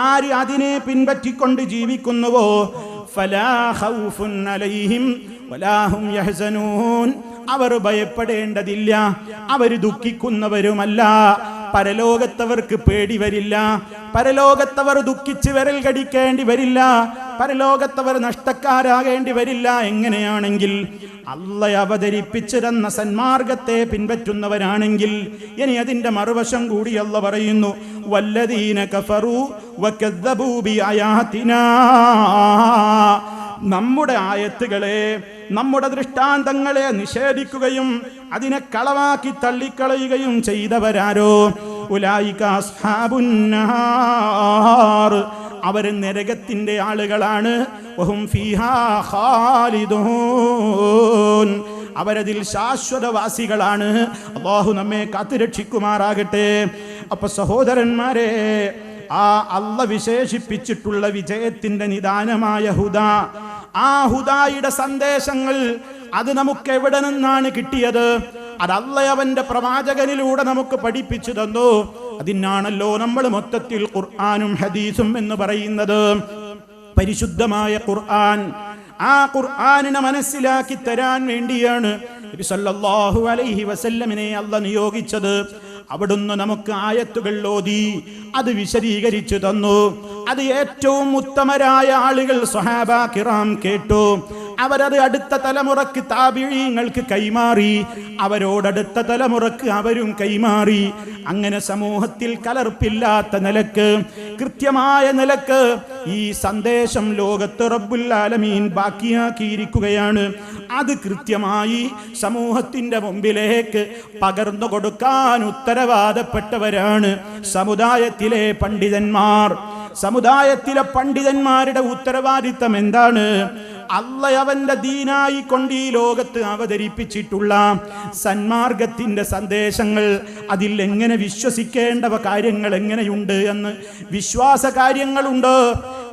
ആര് അതിനെ പിൻപറ്റിക്കൊണ്ട് ജീവിക്കുന്നുവോ, ഫലാ ഖൗഫുൻ അലൈഹിം വലാ ഹും യഹ്സനൂൻ, അവർ ഭയപ്പെടേണ്ടതില്ല, അവർ ദുഃഖിക്കുന്നവരുമല്ല. പരലോകത്തവർക്ക് പേടി വരില്ല, പരലോകത്തവർ ദുഃഖിച്ച് വിരൽ കടിക്കേണ്ടി വരില്ല, പരലോകത്തവർ നഷ്ടക്കാരാകേണ്ടി വരില്ല. എങ്ങനെയാണെങ്കിൽ അല്ലാഹ് അവതരിപ്പിച്ചിരുന്ന സന്മാർഗത്തെ പിൻപറ്റുന്നവരാണെങ്കിൽ. ഇനി അതിന്റെ മറുവശം കൂടി അല്ലാഹ് പറയുന്നു, വല്ലദീന കഫറു വകദ്ദബൂ ബിആയാതിനാ, നമ്മുടെ ആയത്തുകളെ, നമ്മുടെ ദൃഷ്ടാന്തങ്ങളെ നിഷേധിക്കുകയും അതിനെ കളവാക്കി തള്ളിക്കളയുകയും ചെയ്തവരാരോ, ഉലൈക അസ്ഹാബുന്നാർ, അവർ നരകത്തിന്റെ ആളുകളാണ്. വഹും ഫീഹാ ഖാലിദൂൻ, അവരതിൽ ശാശ്വതവാസികളാണ്. അല്ലാഹു നമ്മെ കാത്തുരക്ഷിക്കുമാറാകട്ടെ. അപ്പൊ സഹോദരന്മാരെ, ആ അല്ലാഹ് വിശേഷിപ്പിച്ചിട്ടുള്ള വിജയത്തിന്റെ നിദാനമായ ഹുദ, ആ ഹുദായുടെ സന്ദേശങ്ങൾ അത് നമുക്ക് എവിടെ നിന്നാണ് കിട്ടിയത്? അത് അല്ലാഹ് അവന്റെ പ്രവാചകനിലൂടെ നമുക്ക് പഠിപ്പിച്ചു തന്നു. അതിനാണല്ലോ നമ്മൾ മൊത്തത്തിൽ ഖുർആനും ഹദീസും എന്ന് പറയുന്നത്. പരിശുദ്ധമായ ഖുർആൻ, ആ ഖുർആനിനെ മനസ്സിലാക്കി തരാൻ വേണ്ടിയാണ് നബി സല്ലല്ലാഹു അലൈഹി വസല്ലമിനെ അല്ലാഹ് നിയോഗിച്ചത്. അവിടുന്ന് നമുക്ക് ആയത്തുകൾ ഓതി അത് വിശദീകരിച്ചു തന്നു. അത് ഏറ്റവും ഉത്തമരായ ആളുകൾ സ്വഹാബ കിറാം കേട്ടു. അവരത് അടുത്ത തലമുറക്ക്, താബിഈങ്ങൾക്ക് കൈമാറി. അവരോടടുത്ത തലമുറക്ക് അവരും കൈമാറി. അങ്ങനെ സമൂഹത്തിൽ കലർപ്പില്ലാത്ത നിലക്ക്, കൃത്യമായ നിലക്ക് ഈ സന്ദേശം ലോകത്ത് റബ്ബുൽ ആലമീൻ ബാക്കിയാക്കിയിരിക്കുകയാണ്. അത് കൃത്യമായി സമൂഹത്തിന്റെ മുമ്പിലേക്ക് പകർന്നു കൊടുക്കാൻ ഉത്തരവാദപ്പെട്ടവരാണ് സമുദായത്തിലെ പണ്ഡിതന്മാർ. സമുദായത്തിലെ പണ്ഡിതന്മാരുടെ ഉത്തരവാദിത്തം എന്താണ്? അല്ലാഹ് അവന്റെ ദീനായി കൊണ്ട് ഈ ലോകത്ത് അവതരിപ്പിച്ചിട്ടുള്ള സന്മാർഗത്തിന്റെ സന്ദേശങ്ങൾ, അതിൽ എങ്ങനെ വിശ്വസിക്കേണ്ടവ കാര്യങ്ങൾ എങ്ങനെയുണ്ട് എന്ന്, വിശ്വാസ കാര്യങ്ങളുണ്ട്,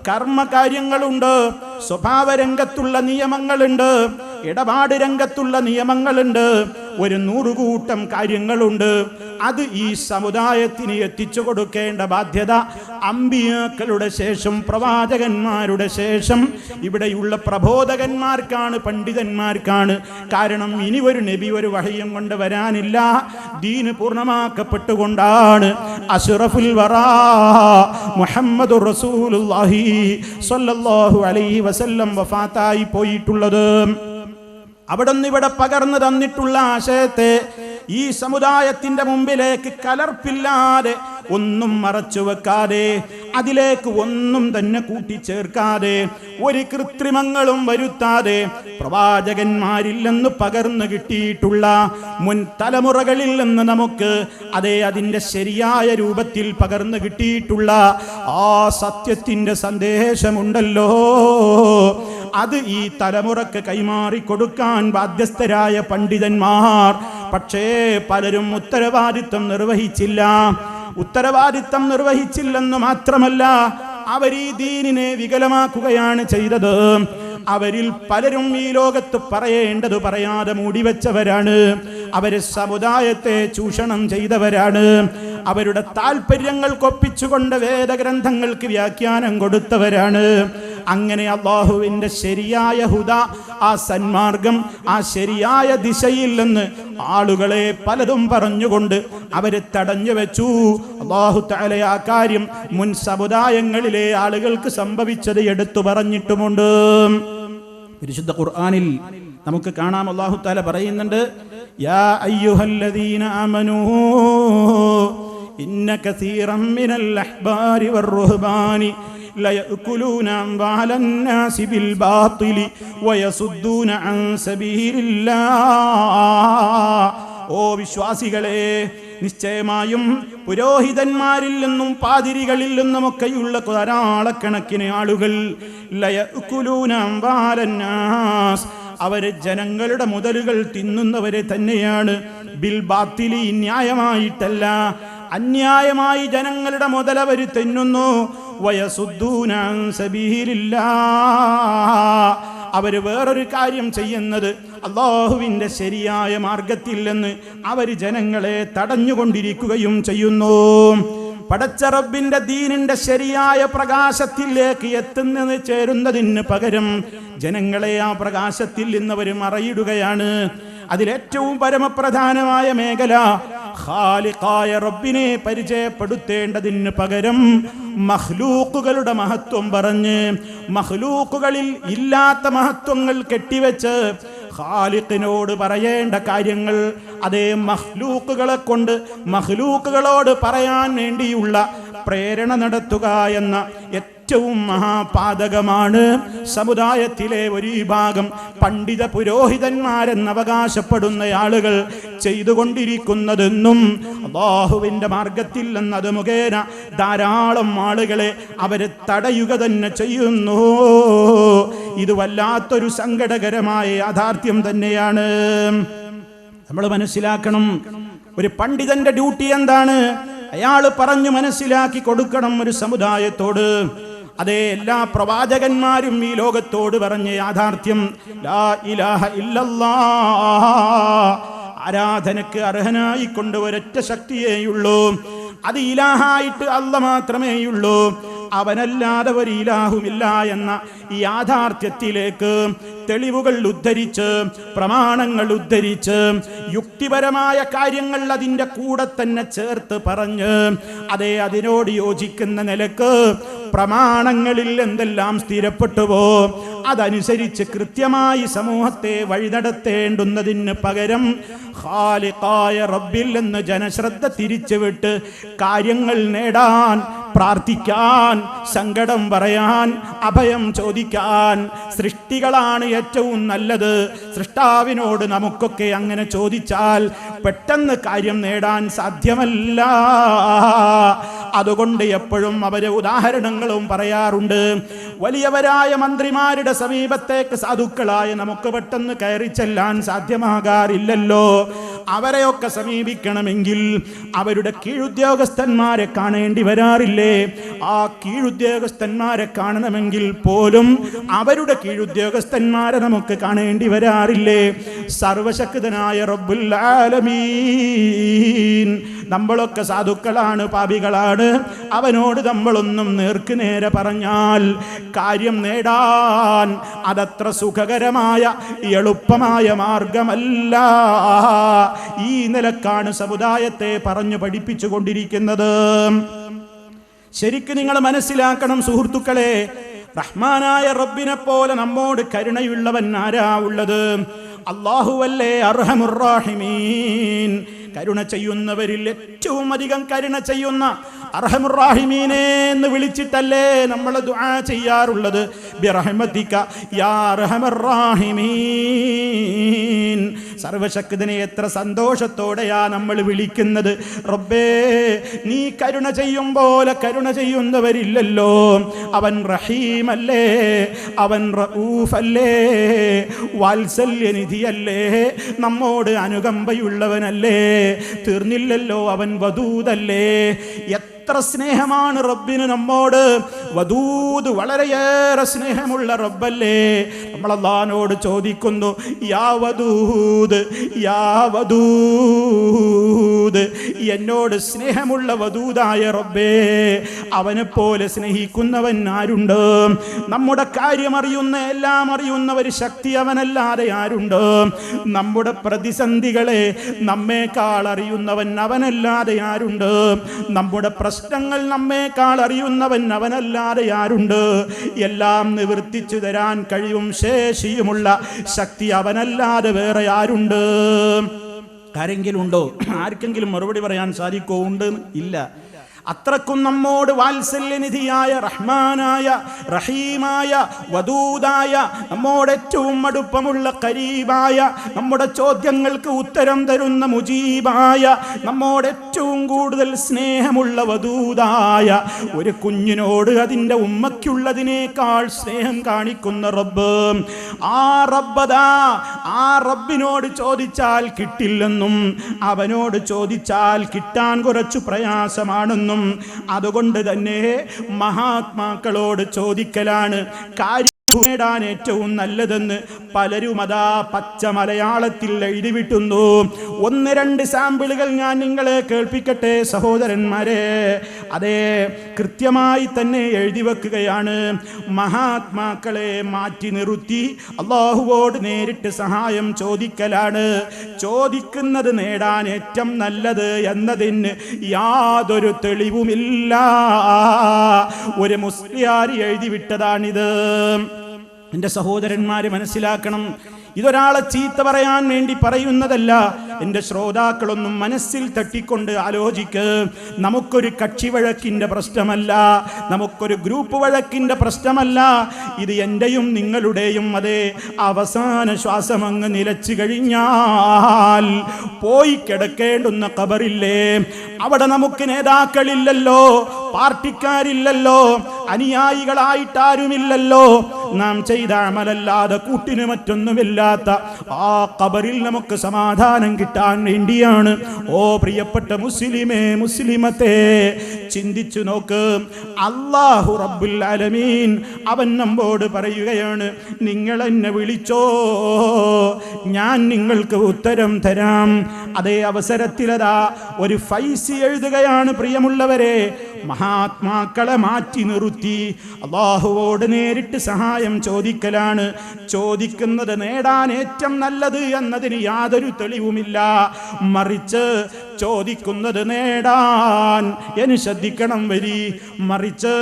കർമ്മകാര്യങ്ങളുണ്ട്, സ്വഭാവരംഗത്തുള്ള നിയമങ്ങളുണ്ട്, ഇടപാട് രംഗത്തുള്ള നിയമങ്ങളുണ്ട്, ഒരു 100 കൂട്ടം കാര്യങ്ങളുണ്ട്. അത് ഈ സമുദായത്തിന് എത്തിച്ചു കൊടുക്കേണ്ട ബാധ്യത അമ്പിയാക്കളുടെ ശേഷം, പ്രവാചകന്മാരുടെ ശേഷം ഇവിടെയുള്ള പ്രബോധകന്മാർക്കാണ്, പണ്ഡിതന്മാർക്കാണ്. കാരണം ഇനി ഒരു നബി ഒരു വഹയും കൊണ്ട് വരാനില്ല. ദീന് പൂർണ്ണമാക്കപ്പെട്ടുകൊണ്ടാണ് അഷ്റഫുൽ വറാ മുഹമ്മദുർ റസൂലുള്ളാഹി സ്വല്ലല്ലാഹു അലൈഹി വസല്ലം വഫാത്തായി പോയിട്ടുള്ളത്. അവിടുന്ന് ഇവിടെ പകർന്നു തന്നിട്ടുള്ള ആശയത്തെ ഈ സമുദായത്തിന്റെ മുമ്പിലേക്ക് കലർപ്പില്ലാതെ, ഒന്നും മറച്ചു വെക്കാതെ, അതിലേക്ക് ഒന്നും തന്നെ കൂട്ടിച്ചേർക്കാതെ, ഒരു കൃത്രിമങ്ങളും വരുത്താതെ, പ്രവാചകന്മാരിൽ നിന്ന് പകർന്നു കിട്ടിയിട്ടുള്ള മുൻ തലമുറകളിൽ നിന്ന് നമുക്ക് അതിന്റെ ശരിയായ രൂപത്തിൽ പകർന്നു കിട്ടിയിട്ടുള്ള ആ സത്യത്തിന്റെ സന്ദേശമുണ്ടല്ലോ, അത് ഈ തലമുറക്ക് കൈമാറി കൊടുക്കാൻ ബാധ്യസ്ഥരായ പണ്ഡിതന്മാർ. പക്ഷേ പലരും ഉത്തരവാദിത്വം നിർവഹിച്ചില്ലെന്ന് മാത്രമല്ല, അവർ ഈ ദീനിനെ വികലമാക്കുകയാണ് ചെയ്തത്. അവരിൽ പലരും ഈ ലോകത്ത് പറയേണ്ടത് പറയാതെ മൂടിവെച്ചവരാണ്. അവര് സമുദായത്തെ ചൂഷണം ചെയ്തവരാണ്. അവരുടെ താല്പര്യങ്ങൾക്കൊപ്പിച്ചുകൊണ്ട് വേദഗ്രന്ഥങ്ങൾക്ക് വ്യാഖ്യാനം കൊടുത്തവരാണ്. അങ്ങനെ അല്ലാഹുവിന്റെ ശരിയായ ഹുദ, ആ സന്മാർഗം, ആ ശരിയായ ദിശയിൽ നിന്ന് ആളുകളെ പലതും പറഞ്ഞുകൊണ്ട് അവരെ തടഞ്ഞു വെച്ചു. അല്ലാഹു തആല ആ കാര്യം മുൻ സമുദായങ്ങളിലെ ആളുകൾക്ക് സംഭവിച്ചത് എടുത്തു പറഞ്ഞിട്ടുമുണ്ട്. പരിശുദ്ധ ഖുർആനിൽ നമുക്ക് കാണാം, അല്ലാഹു തആല പറയുന്നുണ്ട്, യാ അയ്യുഹല്ലദീന ആമനൂ ഇന്ന കസീറൻ മിനൽ അഹ്ബാരി വർ-റുഹ്ബാനി ലയഅകുലൂന അംവാലൻ നാസി ബിൽ ബാത്തിലി വയസുദ്ദൂന അൻ സബീലില്ലാഹ് ഓ വിശ്വാസികളെ, നിശ്ചയമായും പുരോഹിതന്മാരിൽ നിന്നും പാതിരികളിൽ നിന്നുമൊക്കെയുള്ള ധാരാളക്കണക്കിന് ആളുകൾ ലയഅ്കുലൂന അംവാലന്നാസ്, അവര് ജനങ്ങളുടെ മുതലുകൾ തിന്നുന്നവരെ തന്നെയാണ്. ബിൽ ബാത്തിലി, ന്യായമായിട്ടല്ല, അന്യായമായി ജനങ്ങളുടെ മുതൽ അവർ തിന്നുന്നു. വയസുദ്ദൂന അൻ സബീലില്ലാഹ്, അവർ വേറൊരു കാര്യം ചെയ്യുന്നത് അല്ലാഹുവിൻ്റെ ശരിയായ മാർഗത്തിൽ നിന്ന് അവർ ജനങ്ങളെ തടഞ്ഞുകൊണ്ടിരിക്കുകയും ചെയ്യുന്നു. പടച്ച റബ്ബിന്റെ ദീനിന്റെ ശരിയായ പ്രകാശത്തിലേക്ക് ചേരുന്നതിന് പകരം ജനങ്ങളെ ആ പ്രകാശത്തിൽ നിന്നവർ മറയിടുകയാണ്. അതിലേറ്റവും പരമപ്രധാനമായ മേഖല ഖാലിഖായ റബ്ബിനെ പരിചയപ്പെടുത്തേണ്ടതിന് പകരം മഖ്ലൂക്കുകളുടെ മഹത്വം പറഞ്ഞ് മഖ്ലൂക്കുകളിൽ ഇല്ലാത്ത മഹത്വങ്ങൾ കെട്ടിവെച്ച് ഖാലിഖിനോട് പറയേണ്ട കാര്യങ്ങൾ അതേ മഖ്ലൂക്കുകളെ കൊണ്ട് മഖ്ലൂക്കുകളോട് പറയാൻ വേണ്ടിയുള്ള പ്രേരണ നടത്തുക എന്ന ഏറ്റവും മഹാപാതകമാണ് സമുദായത്തിലെ ഒരു വിഭാഗം പണ്ഡിത പുരോഹിതന്മാരെന്ന് അവകാശപ്പെടുന്ന ആളുകൾ ചെയ്തുകൊണ്ടിരിക്കുന്നതെന്നും അല്ലാഹുവിൻ്റെ മാർഗത്തിൽ നിന്നത് മുഖേന ധാരാളം ആളുകളെ അവരെ തടയുക തന്നെ ചെയ്യുന്നു. ഇത് വല്ലാത്തൊരു സങ്കടകരമായ യാഥാർത്ഥ്യം തന്നെയാണ്. നമ്മൾ മനസ്സിലാക്കണം, ഒരു പണ്ഡിതന്റെ ഡ്യൂട്ടി എന്താണ്? അയാൾ പറഞ്ഞു മനസ്സിലാക്കി കൊടുക്കണം ഒരു സമുദായത്തോട്. അതേ, എല്ലാ പ്രവാചകന്മാരും ഈ ലോകത്തോട് പറഞ്ഞ യാഥാർത്ഥ്യം ലാ ഇലാഹ ഇല്ലല്ലാഹ്, ആരാധനക്ക് അർഹനായിക്കൊണ്ട് ഒരൊറ്റ ശക്തിയേയുള്ളൂ, അത് ഇലാഹായിട്ട് അല്ലാഹ് മാത്രമേയുള്ളൂ, അവനല്ലാതെ ഒരു ഇലാഹുമില്ല എന്ന ഈ യാഥാർത്ഥ്യത്തിലേക്ക് തെളിവുകൾ ഉദ്ധരിച്ച് പ്രമാണങ്ങൾ ഉദ്ധരിച്ച് യുക്തിപരമായ കാര്യങ്ങൾ അതിൻ്റെ കൂടെ തന്നെ ചേർത്ത് പറഞ്ഞ് അതേ അതിനോട് യോജിക്കുന്ന നിലക്ക് പ്രമാണങ്ങളിൽ എന്തെല്ലാം സ്ഥിരപ്പെട്ടുവോ അതനുസരിച്ച് കൃത്യമായി സമൂഹത്തെ വഴിനടത്തേണ്ടുന്നതിന് പകരം ഖാലിഖായ റബ്ബിൽ നിന്ന് ജനശ്രദ്ധ തിരിച്ചുവിട്ട് കാര്യങ്ങൾ നേടാൻ, പ്രാർത്ഥിക്കാൻ, സങ്കടം പറയാൻ, അഭയം ചോദിക്കാൻ, സൃഷ്ടികളാണ് ഏറ്റവും നല്ലത്, സൃഷ്ടാവിനോട് നമുക്കൊക്കെ അങ്ങനെ ചോദിച്ചാൽ പെട്ടെന്ന് കാര്യം നേടാൻ സാധ്യമല്ല. അതുകൊണ്ട് എപ്പോഴും അവരെ ഉദാഹരണങ്ങളും പറയാറുണ്ട്. വലിയവരായ മന്ത്രിമാരുടെ സമീപത്തേക്ക് സാധുക്കളായ നമുക്ക് പെട്ടെന്ന് കയറി ചെല്ലാൻ സാധ്യമാകാറില്ലല്ലോ. അവരെയൊക്കെ സമീപിക്കണമെങ്കിൽ അവരുടെ കീഴുദ്യോഗസ്ഥന്മാരെ കാണേണ്ടി വരാറില്ലേ? ആ കീഴുദ്യോഗസ്ഥന്മാരെ കാണണമെങ്കിൽ പോലും അവരുടെ കീഴുദ്യോഗസ്ഥന്മാരെ നമുക്ക് കാണേണ്ടി വരാറില്ലേ? സർവശക്തനായ റബ്ബുൽ ആലമീൻ, നമ്മളൊക്കെ സാധുക്കളാണ്, പാപികളാണ്, അവനോട് നമ്മളൊന്നും നേർക്ക് നേരെ പറഞ്ഞാൽ കാര്യം നേടാൻ അതത്ര സുഖകരമായ എളുപ്പമായ മാർഗമല്ല. ഈ നിലക്കാണ് സമുദായത്തെ പറഞ്ഞു പഠിപ്പിച്ചു കൊണ്ടിരിക്കുന്നത്. ശരിക്കും നിങ്ങൾ മനസ്സിലാക്കണം സുഹൃത്തുക്കളെ, റഹ്മാനായ റബ്ബിനെ പോലെ നമ്മോട് കരുണയുള്ളവൻ ആരാ ഉള്ളത്? അല്ലാഹുവല്ലേ അർഹമുർ റഹീമീൻ, കരുണ ചെയ്യുന്നവരിൽ ഏറ്റവും അധികം കരുണ ചെയ്യുന്ന അർഹമുർ റഹീമീനെ എന്ന് വിളിച്ചിട്ടല്ലേ നമ്മൾ ദുആ ചെയ്യാറുള്ളത്? ബിറഹ്മതിക യാ അർഹമർ റഹീമീൻ. സർവശക്തനെ എത്ര സന്തോഷത്തോടെയാ നമ്മൾ വിളിക്കുന്നത്. റബ്ബേ, നീ കരുണ ചെയ്യും പോലെ കരുണ ചെയ്യുന്നവരില്ലല്ലോ. അവൻ റഹീമല്ലേ, അവൻ റഊഫല്ലേ, വാത്സല്യനിധിയല്ലേ, നമ്മോട് അനുകമ്പയുള്ളവനല്ലേ. തീർന്നില്ലല്ലോ, അവൻ വദൂദല്ലേ. എത്ര സ്നേഹമാണ് റബ്ബിന് നമ്മോട്. വദൂദ്, വളരെയേറെ സ്നേഹമുള്ള റബ്ബല്ലേ. നമ്മൾ അല്ലാഹുവോട് ചോദിക്കുന്നു, യാ വദൂദ്, യാ വദൂദ്, എന്നോട് സ്നേഹമുള്ള വദൂദായ റബ്ബേ, അവനെ പോലെ സ്നേഹിക്കുന്നവൻ ആരുണ്ട്? നമ്മുടെ കാര്യം അറിയുന്ന, എല്ലാം അറിയുന്ന ഒരു ശക്തി അവനല്ലാതെ ആരുണ്ട്? നമ്മുടെ പ്രതിസന്ധികളെ നമ്മേക്കാൾ അറിയുന്നവൻ അവനല്ലാതെ ആരുണ്ട്? നമ്മുടെ പ്രശ്നങ്ങൾ നമ്മേക്കാൾ അറിയുന്നവൻ അവനല്ലാതെ ആരുണ്ട്? എല്ലാം നിവർത്തിച്ചു തരാൻ കഴിവും ശേഷിയുമുള്ള ശക്തി അവനല്ലാതെ വേറെ ആരുണ്ട്? ആരെങ്കിലും ഉണ്ടോ? ആർക്കെങ്കിലും മറുപടി പറയാൻ സാധിക്കോ? ഉണ്ട്? ഇല്ല. അത്രക്കും നമ്മോട് വാത്സല്യനിധിയായ റഹ്മാനായ റഹീമായ വദൂദായ നമ്മോട് ഏറ്റവും അടുപ്പമുള്ള കരീബായ നമ്മുടെ ചോദ്യങ്ങൾക്ക് ഉത്തരം തരുന്ന മുജീബായ നമ്മോട് ഏറ്റവും കൂടുതൽ സ്നേഹമുള്ള വദൂദായ ഒരു കുഞ്ഞിനോട് അതിൻ്റെ ഉമ്മയ്ക്കുള്ളതിനേക്കാൾ സ്നേഹം കാണിക്കുന്ന റബ്ബ്, ആ റബ്ബദാ ആ റബ്ബിനോട് ചോദിച്ചാൽ കിട്ടില്ലെന്നും അവനോട് ചോദിച്ചാൽ കിട്ടാൻ കുറച്ചു പ്രയാസമാണെന്നും അതുകൊണ്ട് തന്നെ മഹാത്മാക്കളോട് ചോദിക്കലാണ് കാര്യം നേടാൻ ഏറ്റവും നല്ലതെന്ന് പലരും അതാ പച്ച മലയാളത്തിൽ എഴുതിവിട്ടുന്നു. 1-2 സാമ്പിളുകൾ ഞാൻ നിങ്ങളെ കേൾപ്പിക്കട്ടെ സഹോദരന്മാരെ. അതേ, കൃത്യമായി തന്നെ എഴുതി വെക്കുകയാണ്. മഹാത്മാക്കളെ മാറ്റി നിർത്തി അല്ലാഹുവോട് നേരിട്ട് സഹായം ചോദിക്കലാണ്. ചോദിക്കുന്നത് നേടാൻ ഏറ്റവും നല്ലത് എന്നതിന് യാതൊരു തെളിവുമില്ല. ഒരു മുസ്ലിയാർ എഴുതിവിട്ടതാണിത്. എൻ്റെ സഹോദരന്മാരെ മനസ്സിലാക്കണം, ഇതൊരാളെ ചീത്ത പറയാൻ വേണ്ടി പറയുന്നതല്ല. എൻ്റെ ശ്രോതാക്കളൊന്നും മനസ്സിൽ തട്ടിക്കൊണ്ട് ആലോചിക്ക്. നമുക്കൊരു കക്ഷി വഴക്കിൻ്റെ പ്രശ്നമല്ല, നമുക്കൊരു ഗ്രൂപ്പ് വഴക്കിൻ്റെ പ്രശ്നമല്ല. ഇത് എൻ്റെയും നിങ്ങളുടെയും അതേ അവസാന ശ്വാസം അങ്ങ് നിലച്ചു കഴിഞ്ഞാൽ പോയി കിടക്കേണ്ടുന്ന ഖബറില്ലേ, അവിടെ നമുക്ക് നേതാക്കളില്ലല്ലോ, പാർട്ടിക്കാരില്ലല്ലോ, അനുയായികളായിട്ടാരുമില്ലല്ലോ. നാം ചെയ്ത അമലല്ലാതെ കൂട്ടിന് മറ്റൊന്നുമില്ലാത്ത ആ ഖബറിൽ നമുക്ക് സമാധാനം കിട്ടാൻ വേണ്ടിയാണ്. ഓ പ്രിയപ്പെട്ട മുസ്ലിമേ, മുസ്ലിമത്തെ, ചിന്തിച്ചു നോക്ക്. അല്ലാഹു റബ്ബുൽ ആലമീൻ അവൻ നമ്മോട് പറയുകയാണ്, നിങ്ങൾ എന്നെ വിളിച്ചോ, ഞാൻ നിങ്ങൾക്ക് ഉത്തരം തരാം. അതേ അവസരത്തിലതാ ഒരു ഫൈസി എഴുതുകയാണ്. പ്രിയമുള്ളവരെ, മഹാത്മാക്കളെ മാറ്റി നിർത്തി അല്ലാഹുവോട് നേരിട്ട് സഹായം ചോദിക്കലാണ്. ചോദിക്കുന്നത് നേടാൻ ഏറ്റവും നല്ലത് എന്നതിന് യാതൊരു തെളിവുമില്ല. മറിച്ച് ചോദിക്കുന്നത് നേടാൻ എനി ശ്രദ്ധിക്കണം വരി, മറിച്ച്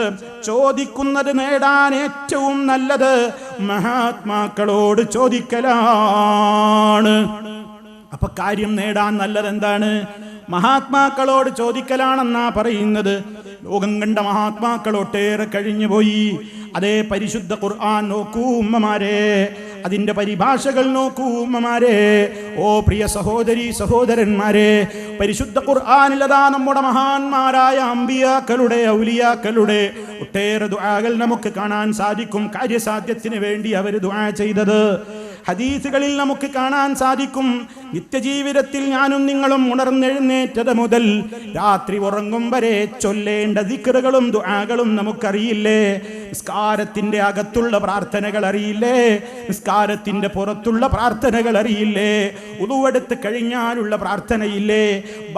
ചോദിക്കുന്നത് നേടാൻ ഏറ്റവും നല്ലത് മഹാത്മാക്കളോട് ചോദിക്കലാണ്. അപ്പൊ കാര്യം നേടാൻ നല്ലതെന്താണ്? മഹാത്മാക്കളോട് ചോദിക്കലാണെന്നാ പറയുന്നത്. ലോകം കണ്ട മഹാത്മാക്കൾ ഒട്ടേറെ കഴിഞ്ഞുപോയി. അതേ പരിശുദ്ധ ഖുർആൻ നോക്കൂ ഉമ്മമാരെ, അതിൻ്റെ പരിഭാഷകൾ നോക്കൂ ഉമ്മമാരെ. ഓ പ്രിയ സഹോദരി സഹോദരന്മാരെ, പരിശുദ്ധ ഖുർആനിലതാ നമ്മുടെ മഹാന്മാരായ അമ്പിയാക്കളുടെ ഔലിയാക്കളുടെ ഒട്ടേറെ ദുആകൾ നമുക്ക് കാണാൻ സാധിക്കും. കാര്യസാധ്യത്തിന് വേണ്ടി അവർ ദുആ ചെയ്തത് ഹദീസുകളിൽ നമുക്ക് കാണാൻ സാധിക്കും. നിത്യജീവിതത്തിൽ ഞാനും നിങ്ങളും ഉണർന്നെഴുന്നേറ്റത് മുതൽ രാത്രി ഉറങ്ങും വരെ ചൊല്ലേണ്ട ദിക്റുകളും ദുആകളും നമുക്കറിയില്ലേ? നിസ്കാരത്തിന്റെ അകത്തുള്ള പ്രാർത്ഥനകൾ അറിയില്ലേ? നിസ്കാരത്തിന്റെ പുറത്തുള്ള പ്രാർത്ഥനകൾ അറിയില്ലേ? ഉളുവെടുത്ത് കഴിഞ്ഞാലുള്ള പ്രാർത്ഥനയില്ലേ?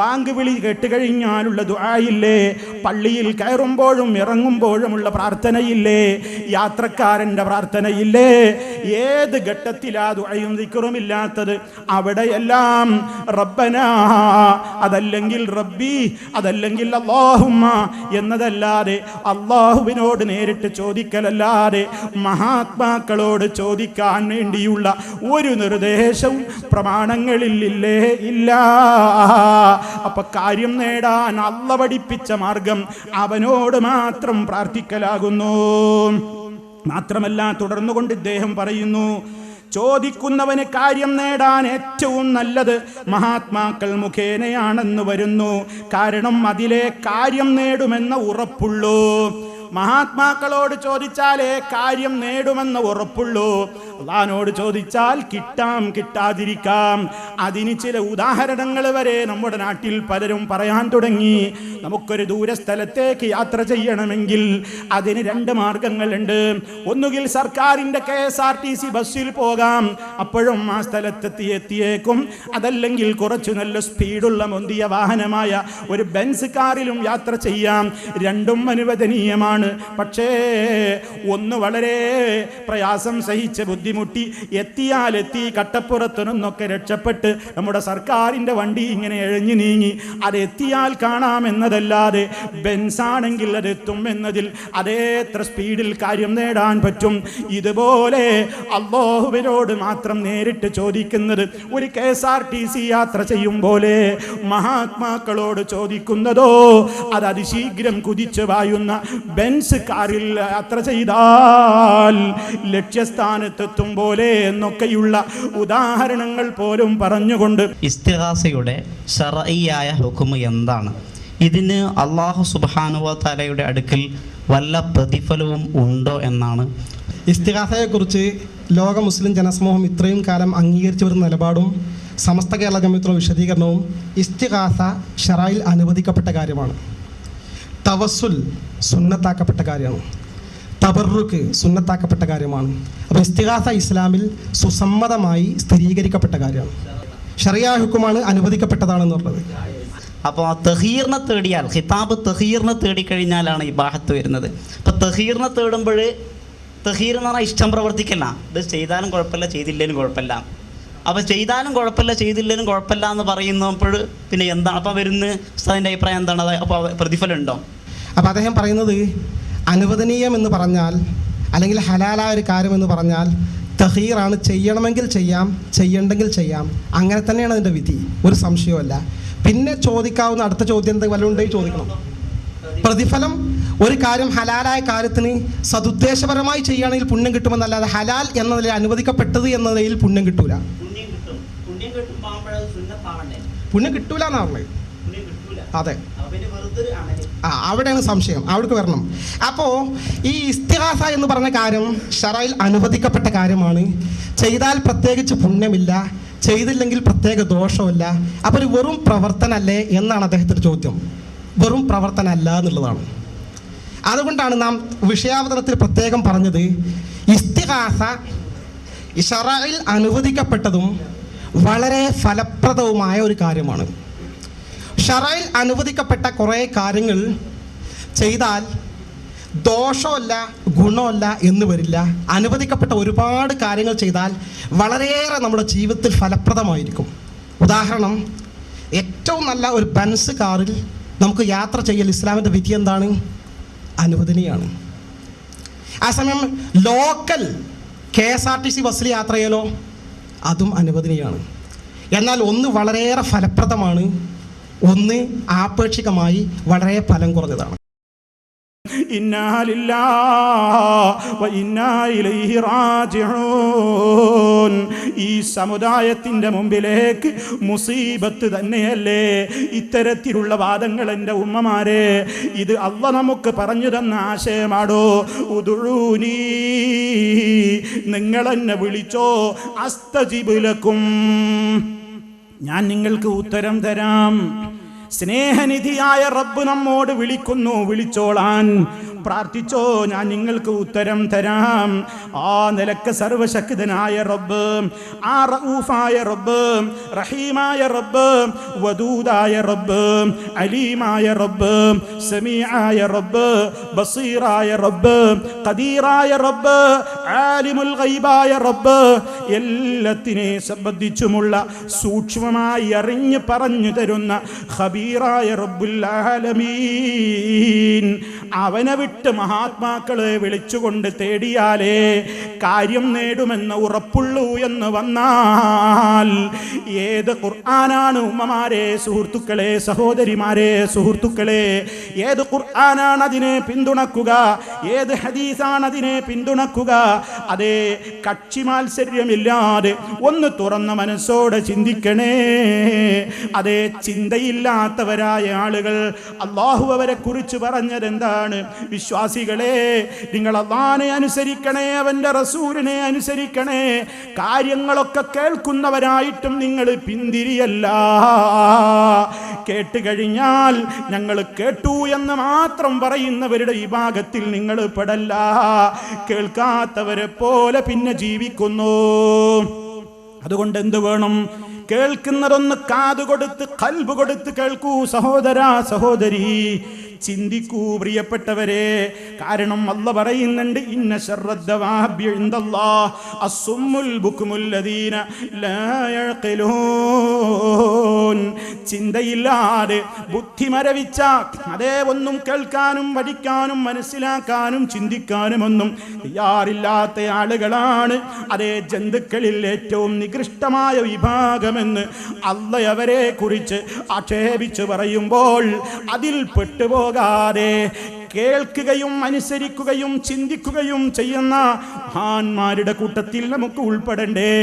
ബാങ്ക് വിളി കേട്ട് കഴിഞ്ഞാലുള്ള ദുആയില്ലേ? പള്ളിയിൽ കയറുമ്പോഴും ഇറങ്ങുമ്പോഴുമുള്ള പ്രാർത്ഥനയില്ലേ? യാത്രക്കാരന്റെ പ്രാർത്ഥനയില്ലേ? ഏത് ഘട്ടത്തിലാ ദുആയും ദിക്റും ഇല്ലാത്തത്? അവിടെയെല്ലാം റബ്ബനാ, അതല്ലെങ്കിൽ റബ്ബി, അതല്ലെങ്കിൽ അല്ലാഹുമ്മ എന്നതല്ലാതെ, അല്ലാഹുവിനോട് നേരിട്ട് ചോദിക്കലല്ലാതെ മഹാത്മാക്കളോട് ചോദിക്കാൻ വേണ്ടിയുള്ള ഒരു നിർദ്ദേശവും പ്രമാണങ്ങളിൽ ഇല്ലേ? ഇല്ല. അപ്പൊ കാര്യം നേടാൻ അല്ലാഹു പഠിപ്പിച്ച മാർഗം അവനോട് മാത്രം പ്രാർത്ഥിക്കലാകുന്നു. മാത്രമല്ല തുടർന്നുകൊണ്ട് ഇദ്ദേഹം പറയുന്നു, ചോദിക്കുന്നവന് കാര്യം നേടാൻ ഏറ്റവും നല്ലത് മഹാത്മാക്കൾ മുഖേനയാണെന്ന് വരുന്നു. കാരണം അതിലെ കാര്യം നേടുമെന്ന ഉറപ്പുള്ളൂ. മഹാത്മാക്കളോട് ചോദിച്ചാലേ കാര്യം നേടുമെന്ന് ഉറപ്പുള്ളൂ. അല്ലാഹുവോട് ചോദിച്ചാൽ കിട്ടാം, കിട്ടാതിരിക്കാം. അതിന് ചില ഉദാഹരണങ്ങൾ വരെ നമ്മുടെ നാട്ടിൽ പലരും പറയാൻ തുടങ്ങി. നമുക്കൊരു ദൂരസ്ഥലത്തേക്ക് യാത്ര ചെയ്യണമെങ്കിൽ അതിന് 2 മാർഗങ്ങളുണ്ട്. ഒന്നുകിൽ സർക്കാരിൻ്റെ KSRTC ബസ്സിൽ പോകാം, അപ്പോഴും ആ സ്ഥലത്തെത്തിയേക്കും. അതല്ലെങ്കിൽ കുറച്ചു നല്ല സ്പീഡുള്ള മുന്തിയ വാഹനമായ ഒരു ബെൻസ് കാറിലും യാത്ര ചെയ്യാം. രണ്ടും അനുവദനീയമാണ്. പക്ഷേ ഒന്ന് വളരെ പ്രയാസം സഹിച്ച് ബുദ്ധിമുട്ട് ബുദ്ധിമുട്ടി എത്തിയാൽ എത്തി, കട്ടപ്പുറത്തു നിന്നൊക്കെ രക്ഷപ്പെട്ട് നമ്മുടെ സർക്കാരിൻ്റെ വണ്ടി ഇങ്ങനെ എഴഞ്ഞു നീങ്ങി അതെത്തിയാൽ കാണാമെന്നതല്ലാതെ ബെൻസാണെങ്കിൽ അതെത്തും എന്നതിൽ അതേത്ര സ്പീഡിൽ കാര്യം നേടാൻ പറ്റും. ഇതുപോലെ അല്ലാഹുവിനോട് മാത്രം നേരിട്ട് ചോദിക്കുന്നത് ഒരു KSRTC യാത്ര ചെയ്യും പോലെ മഹാത്മാക്കളോട് ചോദിക്കുന്നതോ അത് അതിശീഘ്രം കുതിച്ചു പായുന്ന ബെൻസ് കാറിൽ യാത്ര ചെയ്താൽ ലക്ഷ്യസ്ഥാനത്തെത്തും പോലെ എന്നൊക്കെയുള്ള ഉദാഹരണങ്ങൾ പോലും പറഞ്ഞുകൊണ്ട് ഇസ്തിഗാസയുടെ ശർഈയായ ഹുക്മ് എന്താണ്? ഇതിന് അല്ലാഹു സുബ്ഹാനഹു വ തആലയുടെ അടുക്കൽ വല്ല പ്രതിഫലവും ഉണ്ടോ എന്നാണ്. ഇസ്തിഗാസയെക്കുറിച്ച് ലോക മുസ്ലിം ജനസമൂഹം ഇത്രയും കാലം അംഗീകരിച്ചു വരുന്ന നിലപാടും സമസ്ത കേരള ജമിയത്തുൽ വിശദീകരണവും ഇസ്തിഗാസ ശറയിൽ അനുവദിക്കപ്പെട്ട കാര്യമാണ്. തവസ്സുൽ സുന്നത്താക്കപ്പെട്ട കാര്യമാണ്. തബറുക്ക് സുന്നത്താക്കപ്പെട്ട കാര്യമാണ്. അപ്പോൾ ഇസ്തിഗാസ ഇസ്ലാമിൽ സുസമ്മതമായി സ്ഥിരീകരിക്കപ്പെട്ട കാര്യമാണ്. ശറിയ ഹുക്കുമാണ്, അനുവദിക്കപ്പെട്ടതാണെന്ന് പറഞ്ഞത്. അപ്പോൾ തഹീറിനെ തേടിയാൽ, ഖിതാബ് തഹീറിനെ തേടിക്കഴിഞ്ഞാലാണ് ഇബാഹത്ത് വരുന്നത്. അപ്പോൾ തഹീറിനെ തേടുമ്പോൾ തഹീർ എന്ന് പറഞ്ഞാൽ ഇഷ്ടം പ്രവർത്തിക്കല്ല. ഇത് ചെയ്താലും കുഴപ്പമില്ല, ചെയ്തില്ലേലും കുഴപ്പമില്ല. അപ്പോൾ ചെയ്താലും കുഴപ്പമില്ല, ചെയ്തില്ലേലും കുഴപ്പമില്ല എന്ന് പറയുന്നപ്പോൾ പിന്നെ എന്താണ് അപ്പോൾ വരുന്ന ഉസ്താദിൻ്റെ അഭിപ്രായം എന്താണ്? അപ്പോൾ പ്രതിഫലം ഉണ്ടോ? അപ്പോൾ അദ്ദേഹം പറയുന്നത് അനുവദനീയം എന്ന് പറഞ്ഞാൽ അല്ലെങ്കിൽ ഹലാലായ ഒരു കാര്യമെന്ന് പറഞ്ഞാൽ തഹീറാണ്. ചെയ്യണമെങ്കിൽ ചെയ്യാം, ചെയ്യണ്ടെങ്കിൽ ചെയ്യാം. അങ്ങനെ തന്നെയാണ് അതിൻ്റെ വിധി, ഒരു സംശയവുമല്ല. പിന്നെ ചോദിക്കാവുന്ന അടുത്ത ചോദ്യം വല്ലതും ഉണ്ടെങ്കിൽ ചോദിക്കണം. പ്രതിഫലം ഒരു കാര്യം ഹലാലായ കാര്യത്തിന് സതുദ്ദേശപരമായി ചെയ്യുകയാണെങ്കിൽ പുണ്യം കിട്ടുമെന്നല്ലാതെ ഹലാൽ എന്ന നിലയിൽ അനുവദിക്കപ്പെട്ടത് എന്ന നിലയിൽ പുണ്യം കിട്ടൂല. പുണ്യം കിട്ടൂല എന്നാണ് പറഞ്ഞത്. അതെ, അവിടെയാണ് സംശയം, അവിടേക്ക് വരണം. അപ്പോൾ ഈ ഇസ്തിഗാസ എന്ന് പറഞ്ഞ കാര്യം ശറയിൽ അനുവദിക്കപ്പെട്ട കാര്യമാണ്. ചെയ്താൽ പ്രത്യേകിച്ച് പുണ്യമില്ല, ചെയ്തില്ലെങ്കിൽ പ്രത്യേക ദോഷമില്ല. അപ്പോൾ ഒരു വെറും പ്രവർത്തനമല്ലേ എന്നാണ് അദ്ദേഹത്തിൻ്റെ ചോദ്യം. വെറും പ്രവർത്തനമല്ല എന്നുള്ളതാണ്. അതുകൊണ്ടാണ് നാം വിഷയാവതരണത്തിൽ പ്രത്യേകം പറഞ്ഞത് ഇസ്തിഗാസ ശറയിൽ അനുവദിക്കപ്പെട്ടതും വളരെ ഫലപ്രദവുമായ ഒരു കാര്യമാണ്. ശറയിൽ അനുവദിക്കപ്പെട്ട കുറേ കാര്യങ്ങൾ ചെയ്താൽ ദോഷമല്ല ഗുണമല്ല എന്ന് വരില്ല. അനുവദിക്കപ്പെട്ട ഒരുപാട് കാര്യങ്ങൾ ചെയ്താൽ വളരെയേറെ നമ്മുടെ ജീവിതത്തിൽ ഫലപ്രദമായിരിക്കും. ഉദാഹരണം, ഏറ്റവും നല്ല ഒരു ബെൻസ് കാറിൽ നമുക്ക് യാത്ര ചെയ്യൽ ഇസ്ലാമിൻ്റെ വിധി എന്താണ്? അനുവദനീയമാണ്. ആ സമയം ലോക്കൽ KSRTC ബസ്സിൽ യാത്ര ചെയ്യലോ അതും അനുവദനീയമാണ്. എന്നാൽ ഒന്ന് വളരെയേറെ ഫലപ്രദമാണ്, ഒന്ന് ആപേക്ഷികമായി വളരെ ഫലം കുറഞ്ഞതാണ്. ഇന്നാ ലില്ലാഹി വ ഇന്നാ ഇലൈഹി റാജിഊൻ. ഈ സമുദായത്തിൻ്റെ മുമ്പിലേക്ക് മുസീബത്ത് തന്നെയല്ലേ ഇത്തരത്തിലുള്ള വാദങ്ങൾ? എൻ്റെ ഉമ്മമാരെ, ഇത് അല്ലാഹ് നമുക്ക് പറഞ്ഞു തന്ന ആശയമാടോ. ഉദുഊനി, നിങ്ങളെന്നെ വിളിച്ചോ, അസ്തജിബ് ലക്കും, ഞാൻ നിങ്ങൾക്ക് ഉത്തരം തരാം. സ്നേഹനിധിയായ റബ്ബ് നമ്മോട് വിളിക്കുന്നു, വിളിച്ചോളാൻ, പ്രാർത്ഥിച്ചോ, ഞാൻ നിങ്ങൾക്ക് ഉത്തരം തരാം. ആ നിലക്ക് സർവശക്തനായ റബ്ബ്, ആ റഊഫായ റബ്ബ്, റഹീമായ റബ്ബ്, വദൂദായ റബ്ബ്, അലീമായ റബ്ബ്, സമീആയ റബ്ബ്, ബസീറായ റബ്ബ്, ഖദീറായ റബ്ബ്, ആലിമുൽ ഗൈബായ റബ്ബ്, എല്ലാത്തിനെ സംബന്ധിച്ചുമുള്ള സൂക്ഷ്മമായി അറിഞ്ഞ് പറഞ്ഞു തരുന്ന ഖബീറായ റബ്ബുൽ ആലമീൻ, അവനെ വിട്ട് മഹാത്മാക്കളെ വിളിച്ചുകൊണ്ട് തേടിയാലേ കാര്യം നേടുമെന്ന് ഉറപ്പുള്ളൂ എന്ന് വന്നാൽ ഏത് ഖുർആനാണ് ഉമ്മമാരെ, സുഹൃത്തുക്കളെ, സഹോദരിമാരെ, സുഹൃത്തുക്കളെ, ഏത് ഖുർആനാണ് അതിനെ പിന്തുണക്കുക? ഏത് ഹദീസാണ് അതിനെ പിന്തുണക്കുക? അതേ, കക്ഷി മാത്സര്യമില്ലാതെ ഒന്ന് തുറന്ന മനസ്സോടെ ചിന്തിക്കണേ. അതേ, ചിന്തയില്ലാത്തവരായ ആളുകൾ അല്ലാഹു അവരെ കുറിച്ച് പറഞ്ഞത് എന്താണ്? വിശ്വാസികളെ, നിങ്ങൾ അല്ലാഹുവിനെ അനുസരിക്കണേ, അവൻ്റെ റസൂലിനെ അനുസരിക്കണേ. കാര്യങ്ങളൊക്കെ കേൾക്കുന്നവരായിട്ടും നിങ്ങൾ പിന്തിരിയല്ല. കേട്ട് കഴിഞ്ഞാൽ ഞങ്ങൾ കേട്ടു എന്ന് മാത്രം പറയുന്നവരുടെ വിഭാഗത്തിൽ നിങ്ങൾ പെടല്ല. കേൾക്കാത്തവരെ പോലെ പിന്നെ ജീവിക്കുന്നു. അതുകൊണ്ട് എന്ത് വേണം? കേൾക്കുന്നതൊന്ന് കാതുകൊടുത്ത് കൽബ് കൊടുത്ത് കേൾക്കൂ സഹോദരാ, സഹോദരി. ചിന്തിക്കൂ പ്രിയപ്പെട്ടവരെ. കാരണം അല്ലാഹ് പറയുന്നുണ്ട്, ഇന്ന ശർറദ്ദവാബി ഇൻദല്ലാഹ് അസ്സുമ്മുൽ ബുക്മുൽ ലദീന ലാ യഖിലൂൻ. ചിന്തയില്ലാതെ ബുദ്ധി മരവിച്ച, അതേ ഒന്നും കേൾക്കാനും പഠിക്കാനും മനസ്സിലാക്കാനും ചിന്തിക്കാനും ഒന്നും തയ്യാറില്ലാത്ത ആളുകളാണ് അതേ ജന്തുക്കളിൽ ഏറ്റവും നികൃഷ്ടമായ വിഭാഗമെന്ന് അല്ലാഹ് അവരെ കുറിച്ച് ആക്ഷേപിച്ച് പറയുമ്പോൾ അതിൽ പെട്ടുപോകാതെ കേൾക്കുകയും അനുസരിക്കുകയും ചിന്തിക്കുകയും ചെയ്യുന്ന മഹാന്മാരുടെ കൂട്ടത്തിൽ നമുക്ക് ഉൾപ്പെടണ്ടേ,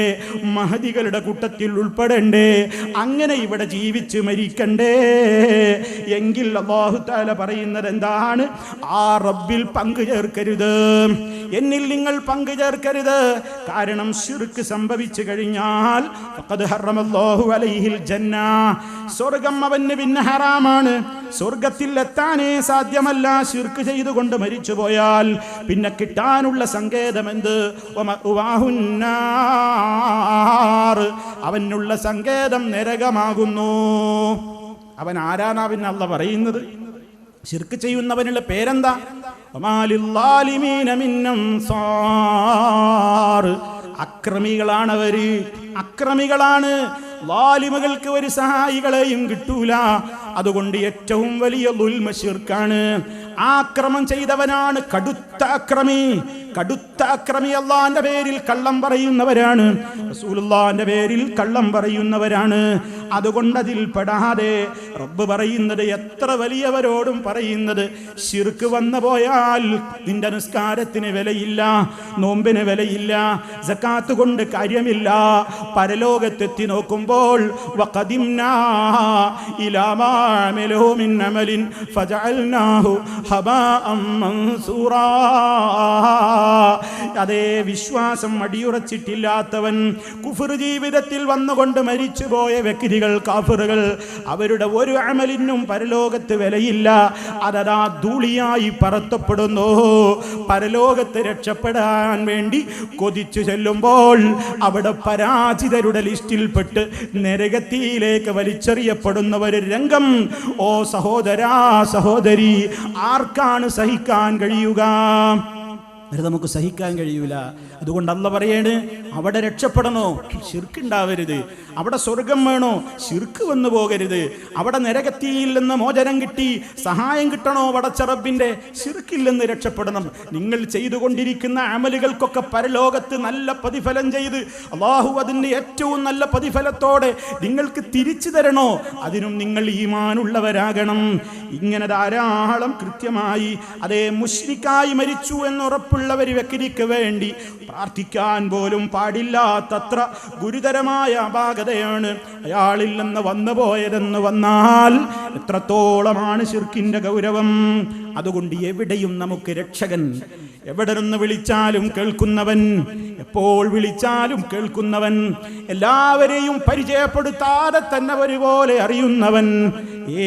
മഹദികളുടെ കൂട്ടത്തിൽ ഉൾപ്പെടണ്ടേ, അങ്ങനെ ഇവിടെ ജീവിച്ച് മരിക്കണ്ടേ. എങ്കിൽ അല്ലാഹു തആല പറയുന്നത് എന്താണ്? ആ റബ്ബിൽ പങ്കു ചേർക്കരുത്, എന്നിൽ നിങ്ങൾ പങ്കു ചേർക്കരുത്. കാരണം ശിർക്ക് സംഭവിച്ചു കഴിഞ്ഞാൽ ഫഖദ് ഹറമല്ലാഹു അലൈഹിൽ ജന്ന, സ്വർഗം അവന് പിന്നെ ഹറാമാണ്, സ്വർഗത്തിൽ എത്താനേ സാധ്യമല്ല. ശിർക്ക് ചെയ്തുകൊണ്ട് മരിച്ചു പോയാൽ പിന്നെ കിട്ടാനുള്ള സങ്കേതം എന്ത്? അവനുള്ള സങ്കേതം നരകമാകുന്നു. അവൻ ആരാനാ പിന്നെ അല്ലാഹ് പറയുന്നത്? ശിർക്ക് ചെയ്യുന്നവനുള്ള പേരെന്താ? അക്രമികളാണവര്, അക്രമികളാണ്. ലാലിമകൾക്ക് ഒരു സഹായികളെയും കിട്ടൂല. അതുകൊണ്ട് ഏറ്റവും വലിയ ദുൽമ ശിർക്കാണ്. ആക്രമം ചെയ്തവനാണ് കടുത്ത അക്രമി. കടുത്ത അക്രമി അല്ലാഹുവിന്റെ പേരിൽ കള്ളം പറയുന്നവരാണ്, റസൂലുള്ളാഹിന്റെ പേരിൽ കള്ളം പറയുന്നവരാണ്. അതുകൊണ്ട് അതിൽ പെടാതെ റബ്ബ് പറയുന്നത്, എത്ര വലിയവരോടും പറയുന്നത്, ശിർക്ക് വന്നു പോയാൽ നിന്റെ നിസ്കാരത്തിന് വിലയില്ല, നോമ്പിന് വിലയില്ല, സക്കാത്ത് കൊണ്ട് കാര്യമില്ല. പരലോകത്തെത്തി നോക്കുമ്പോൾ വഖദിംനാ ഇലാ മാ അമിലൂ മിൻ അമലിൻ ഫജഅൽനാഹു ഹബാഅൻ മൻസൂറാ. അതേ വിശ്വാസം അടിയുറച്ചിട്ടില്ലാത്തവൻ, കുഫർ ജീവിതത്തിൽ വന്നുകൊണ്ട് മരിച്ചുപോയ വ്യക്തികൾ, കാഫിറുകൾ, അവരുടെ ഒരു അമലിനും പരലോകത്ത് വിലയില്ല. അതാ ധൂളിയായി പറത്തപ്പെടുന്നു. പരലോകത്ത് രക്ഷപ്പെടാൻ വേണ്ടി കൊതിച്ചു ചെല്ലുമ്പോൾ അവിടെ പരാജിതരുടെ ലിസ്റ്റിൽപ്പെട്ട് നരകത്തിയിലേക്ക് വലിച്ചെറിയപ്പെടുന്ന ഒരു രംഗം, ഓ സഹോദരാ സഹോദരി, ആർക്കാണ് സഹിക്കാൻ കഴിയുക? അത് നമുക്ക് സഹിക്കാൻ കഴിയൂല. അതുകൊണ്ട് അല്ലാഹ് പറയാണ്, അവിടെ രക്ഷപ്പെടണോ? ശിർക്ക് ഉണ്ടാവരുത്. അവിടെ സ്വർഗം വേണോ? ശിർക്ക് വന്നു പോകരുത്. അവിടെ നരകത്തിയിൽ നിന്ന് മോചനം കിട്ടി സഹായം കിട്ടണോ പടച്ച റബ്ബിന്റെ? ശിർക്കിൽ നിന്ന് രക്ഷപ്പെടണം. നിങ്ങൾ ചെയ്തുകൊണ്ടിരിക്കുന്ന അമലുകൾക്കൊക്കെ പരലോകത്ത് നല്ല പ്രതിഫലം ചെയ്ത് അല്ലാഹു അതിൻ്റെ ഏറ്റവും നല്ല പ്രതിഫലത്തോടെ നിങ്ങൾക്ക് തിരിച്ചു തരണോ? അതിനും നിങ്ങൾ ഈമാനുള്ളവരാകണം. ഇങ്ങനെ ധാരാളം കൃത്യമായി അതേ മുശ്രിക്കായി മരിച്ചു എന്നുറപ്പുള്ള ഒരു വ്യക്തിക്ക് വേണ്ടി പ്രാർത്ഥിക്കാൻ പോലും പാടില്ലാത്തത്ര ഗുരുതരമായ അപാകതയാണ് അയാളിൽ നിന്ന് വന്നു പോയതെന്ന് വന്നാൽ എത്രത്തോളമാണ് ശിർക്കിന്റെ ഗൗരവം. അതുകൊണ്ട് എവിടെയും നമുക്ക് രക്ഷകൻ, എവിടെ നിന്ന് വിളിച്ചാലും കേൾക്കുന്നവൻ, എപ്പോൾ വിളിച്ചാലും കേൾക്കുന്നവൻ, എല്ലാവരെയും പരിചയപ്പെടുത്താതെ തന്നെ ഒരുപോലെ അറിയുന്നവൻ,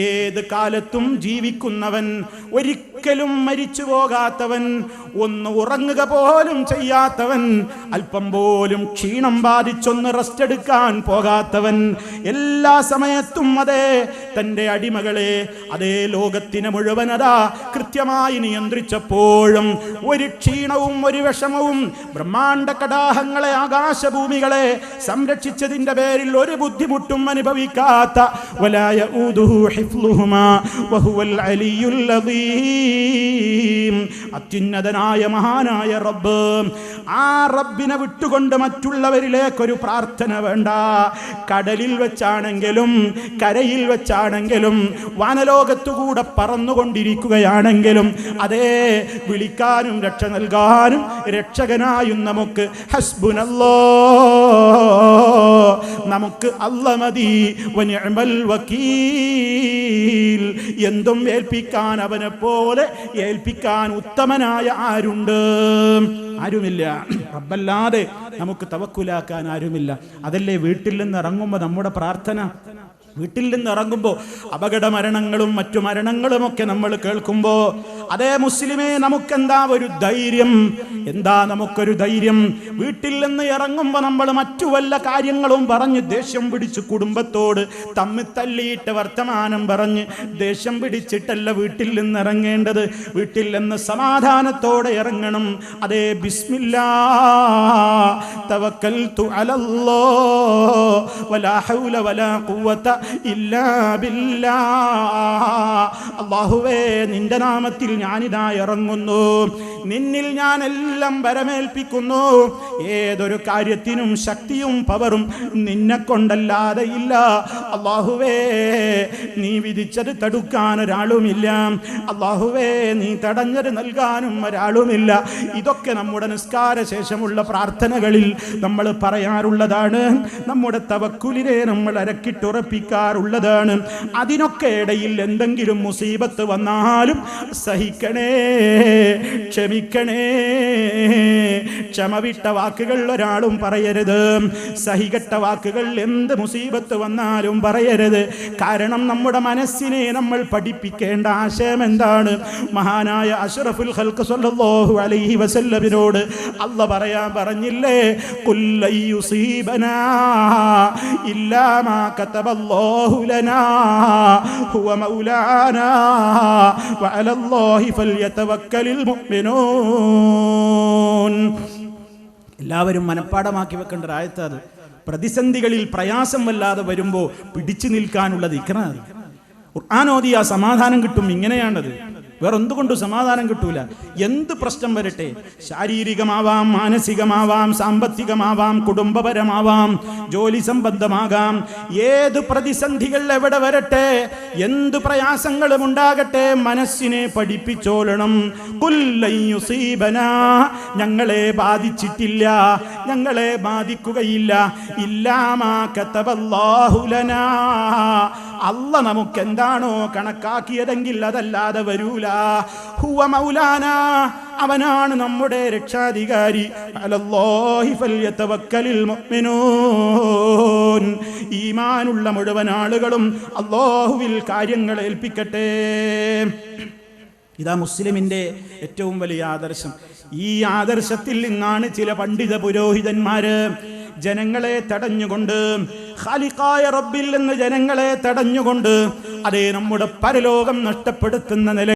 ഏത് കാലത്തും ജീവിക്കുന്നവൻ, ഒരിക്കലും മരിച്ചു പോകാത്തവൻ, ഒന്ന് ഉറങ്ങുക പോലും ചെയ്യാത്തവൻ, അല്പം പോലും ക്ഷീണം ബാധിച്ചൊന്ന് റെസ്റ്റ് എടുക്കാൻ പോകാത്തവൻ, എല്ലാ സമയത്തും അതേ തൻ്റെ അടിമകളെ അതേ ലോകത്തിന് മുഴുവൻ അതാ കൃത്യമായി നിയന്ത്രിച്ചപ്പോഴും ഒരു ക്ഷീണവും ഒരു വിഷമവും, ബ്രഹ്മാണ്ഡ കടാഹങ്ങളെ ആകാശഭൂമികളെ സംരക്ഷിച്ചതിൻ്റെ പേരിൽ ഒരു ബുദ്ധിമുട്ടും അനുഭവിക്കാത്ത വലാ യഊദുഹു ഹിഫ്ളുഹുമാ വഹുവൽ അലിയുൽ അദീം, അത്യുന്നതനായ മഹാനായ റബ്ബ്, ആ റബ്ബിനെ വിട്ടുകൊണ്ട് മറ്റുള്ളവരിലേക്കൊരു പ്രാർത്ഥന വേണ്ട. കടലിൽ വെച്ചാണെങ്കിലും കരയിൽ വെച്ചാണെങ്കിലും വാനലോകത്തുകൂടെ പറന്നുകൊണ്ടിരിക്കുകയാണെങ്കിലും അതേ വിളിക്കാനും രക്ഷ നൽകാനും രക്ഷകനായും നമുക്ക് ഹസ്ബുനല്ലാഹ്, നമുക്ക് അല്ലാഹ് മതി, വനിഅമൽ വകീൽ, എന്തും ഏൽപ്പിക്കാൻ അവനെ പോലെ ഏൽപ്പിക്കാൻ ഉത്തമനായ ആരുണ്ട്? ആരുമില്ല. റബ്ബല്ലാതെ നമുക്ക് തവക്കുലാക്കാൻ ആരുമില്ല. അതല്ലേ വീട്ടിൽ നിന്ന് ഇറങ്ങുമ്പോൾ നമ്മുടെ പ്രാർത്ഥന. വീട്ടിൽ നിന്ന് ഇറങ്ങുമ്പോൾ അപകട മരണങ്ങളും മറ്റു മരണങ്ങളുമൊക്കെ നമ്മൾ കേൾക്കുമ്പോൾ അതേ മുസ്ലിമേ, നമുക്കെന്താ ഒരു ധൈര്യം? എന്താ നമുക്കൊരു ധൈര്യം? വീട്ടിൽ നിന്ന് ഇറങ്ങുമ്പോൾ നമ്മൾ മറ്റു വല്ല കാര്യങ്ങളും പറഞ്ഞ് ദേഷ്യം പിടിച്ച് കുടുംബത്തോട് തമ്മിൽ തല്ലിയിട്ട് വർത്തമാനം പറഞ്ഞ് ദേഷ്യം പിടിച്ചിട്ടല്ല വീട്ടിൽ നിന്ന് ഇറങ്ങേണ്ടത്. വീട്ടിൽ നിന്ന് സമാധാനത്തോടെ ഇറങ്ങണം. അതേ, ബിസ്മില്ലാ തവക്കൽതു അലല്ലാഹ് വലാ ഹൗല വലാ ഖുവത ഇല്ലാ ബില്ലാഹ്. അല്ലാഹുവേ, നിന്റെ നാമത്തിൽ ഞാനിതാ ഇറങ്ങുന്നു. നിന്നിൽ ഞാൻ എല്ലാം വരമേൽപ്പിക്കുന്നു. ഏതൊരു കാര്യത്തിനും ശക്തിയും പവറും നിന്നെ കൊണ്ടല്ലാതെ ഇല്ല. അല്ലാഹുവേ, നീ വിധിച്ചത് തടുക്കാൻ ഒരാളുമില്ല. അല്ലാഹുവേ, നീ തടഞ്ഞത് നൽകാനും ഒരാളുമില്ല. ഇതൊക്കെ നമ്മുടെ നിസ്കാര ശേഷമുള്ള പ്രാർത്ഥനകളിൽ നമ്മൾ പറയാറുള്ളതാണ്. നമ്മുടെ തവക്കുലിനെ നമ്മൾ അരക്കിട്ടുറപ്പിക്കാറുള്ളതാണ്. അതിനൊക്കെ ഇടയിൽ എന്തെങ്കിലും മുസീബത്ത് വന്നാലും സഹിക്കണേ, ക്ഷമിക്കണേ. ക്ഷമ വിട്ട വാക്കുകൾ ഒരാളും പറയരുത്. സഹികെട്ട വാക്കുകൾ എന്ത് മുസീബത്ത് വന്നാലും പറയരുത്. കാരണം നമ്മുടെ മനസ്സിനെ നമ്മൾ പഠിപ്പിക്കേണ്ട ആശയം എന്താണ്? മഹാനായ അഷ്റഫുൽ ഖൽഖ് സ്വല്ലല്ലാഹു അലൈഹി വസല്ലമിനോട് അല്ലാഹ് പറയാൻ പറഞ്ഞില്ലേ, ഖുൽ യുസീബനാ ഇല്ലാ മാ കതബല്ലാഹു ലനാ ഹുവ മൗലാനാ വഅലല്ലാഹി ഫൽയതവക്കലിൽ മുഅ്മിനൂൻ. എല്ലാവരും മനപ്പാടമാക്കി വെക്കേണ്ട ഒരു ആയത്ത് അത്. പ്രതിസന്ധികളിൽ പ്രയാസം വല്ലാതെ വരുമ്പോൾ പിടിച്ചു നിൽക്കാനുള്ള ദിക്റാണ്. ഖുർആൻ ഓതിയാ സമാധാനം കിട്ടും. ഇങ്ങനെയാണത്. വേറെന്തുകൊണ്ടും സമാധാനം കിട്ടൂല. എന്ത് പ്രശ്നം വരട്ടെ, ശാരീരികമാവാം, മാനസികമാവാം, സാമ്പത്തികമാവാം, കുടുംബപരമാവാം, ജോലി സംബന്ധമാകാം, ഏത് പ്രതിസന്ധികൾ എവിടെ വരട്ടെ, എന്ത് പ്രയാസങ്ങളും ഉണ്ടാകട്ടെ, മനസ്സിനെ പഠിപ്പിച്ചോളണം. ഖുൽ ലൻ യുസീബനാ, ഞങ്ങളെ ബാധിച്ചിട്ടില്ല, ഞങ്ങളെ ബാധിക്കുകയില്ല, ഇല്ലാ മാ കതബല്ലാഹു ലനാ, അല്ല നമുക്ക് എന്താണോ കണക്കാക്കിയതെങ്കിൽ അതല്ലാതെ വരൂല. ഹുവ മൗലാന, അവനാണ് നമ്മുടെ രക്ഷാധികാരി. അലല്ലാഹി ഫൽയതവക്കലിൽ മുഅ്മിനൂൻ, ഈമാനുള്ള മുഴുവൻ ആളുകളും അല്ലാഹുവിൽ കാര്യങ്ങൾ ഏൽപ്പിക്കട്ടെ. ഇതാ മുസ്ലിമിന്റെ ഏറ്റവും വലിയ ആദർശം. ഈ ആദർശത്തിൽ നിന്നാണ് ചില പണ്ഡിത പുരോഹിതന്മാര് ജനങ്ങളെ തടഞ്ഞുകൊണ്ട്, ഖാലിഖായ റബ്ബിൽ നിന്ന് ജനങ്ങളെ തടഞ്ഞുകൊണ്ട്, അതേ നമ്മുടെ പരലോകം നഷ്ടപ്പെടുത്തുന്ന നില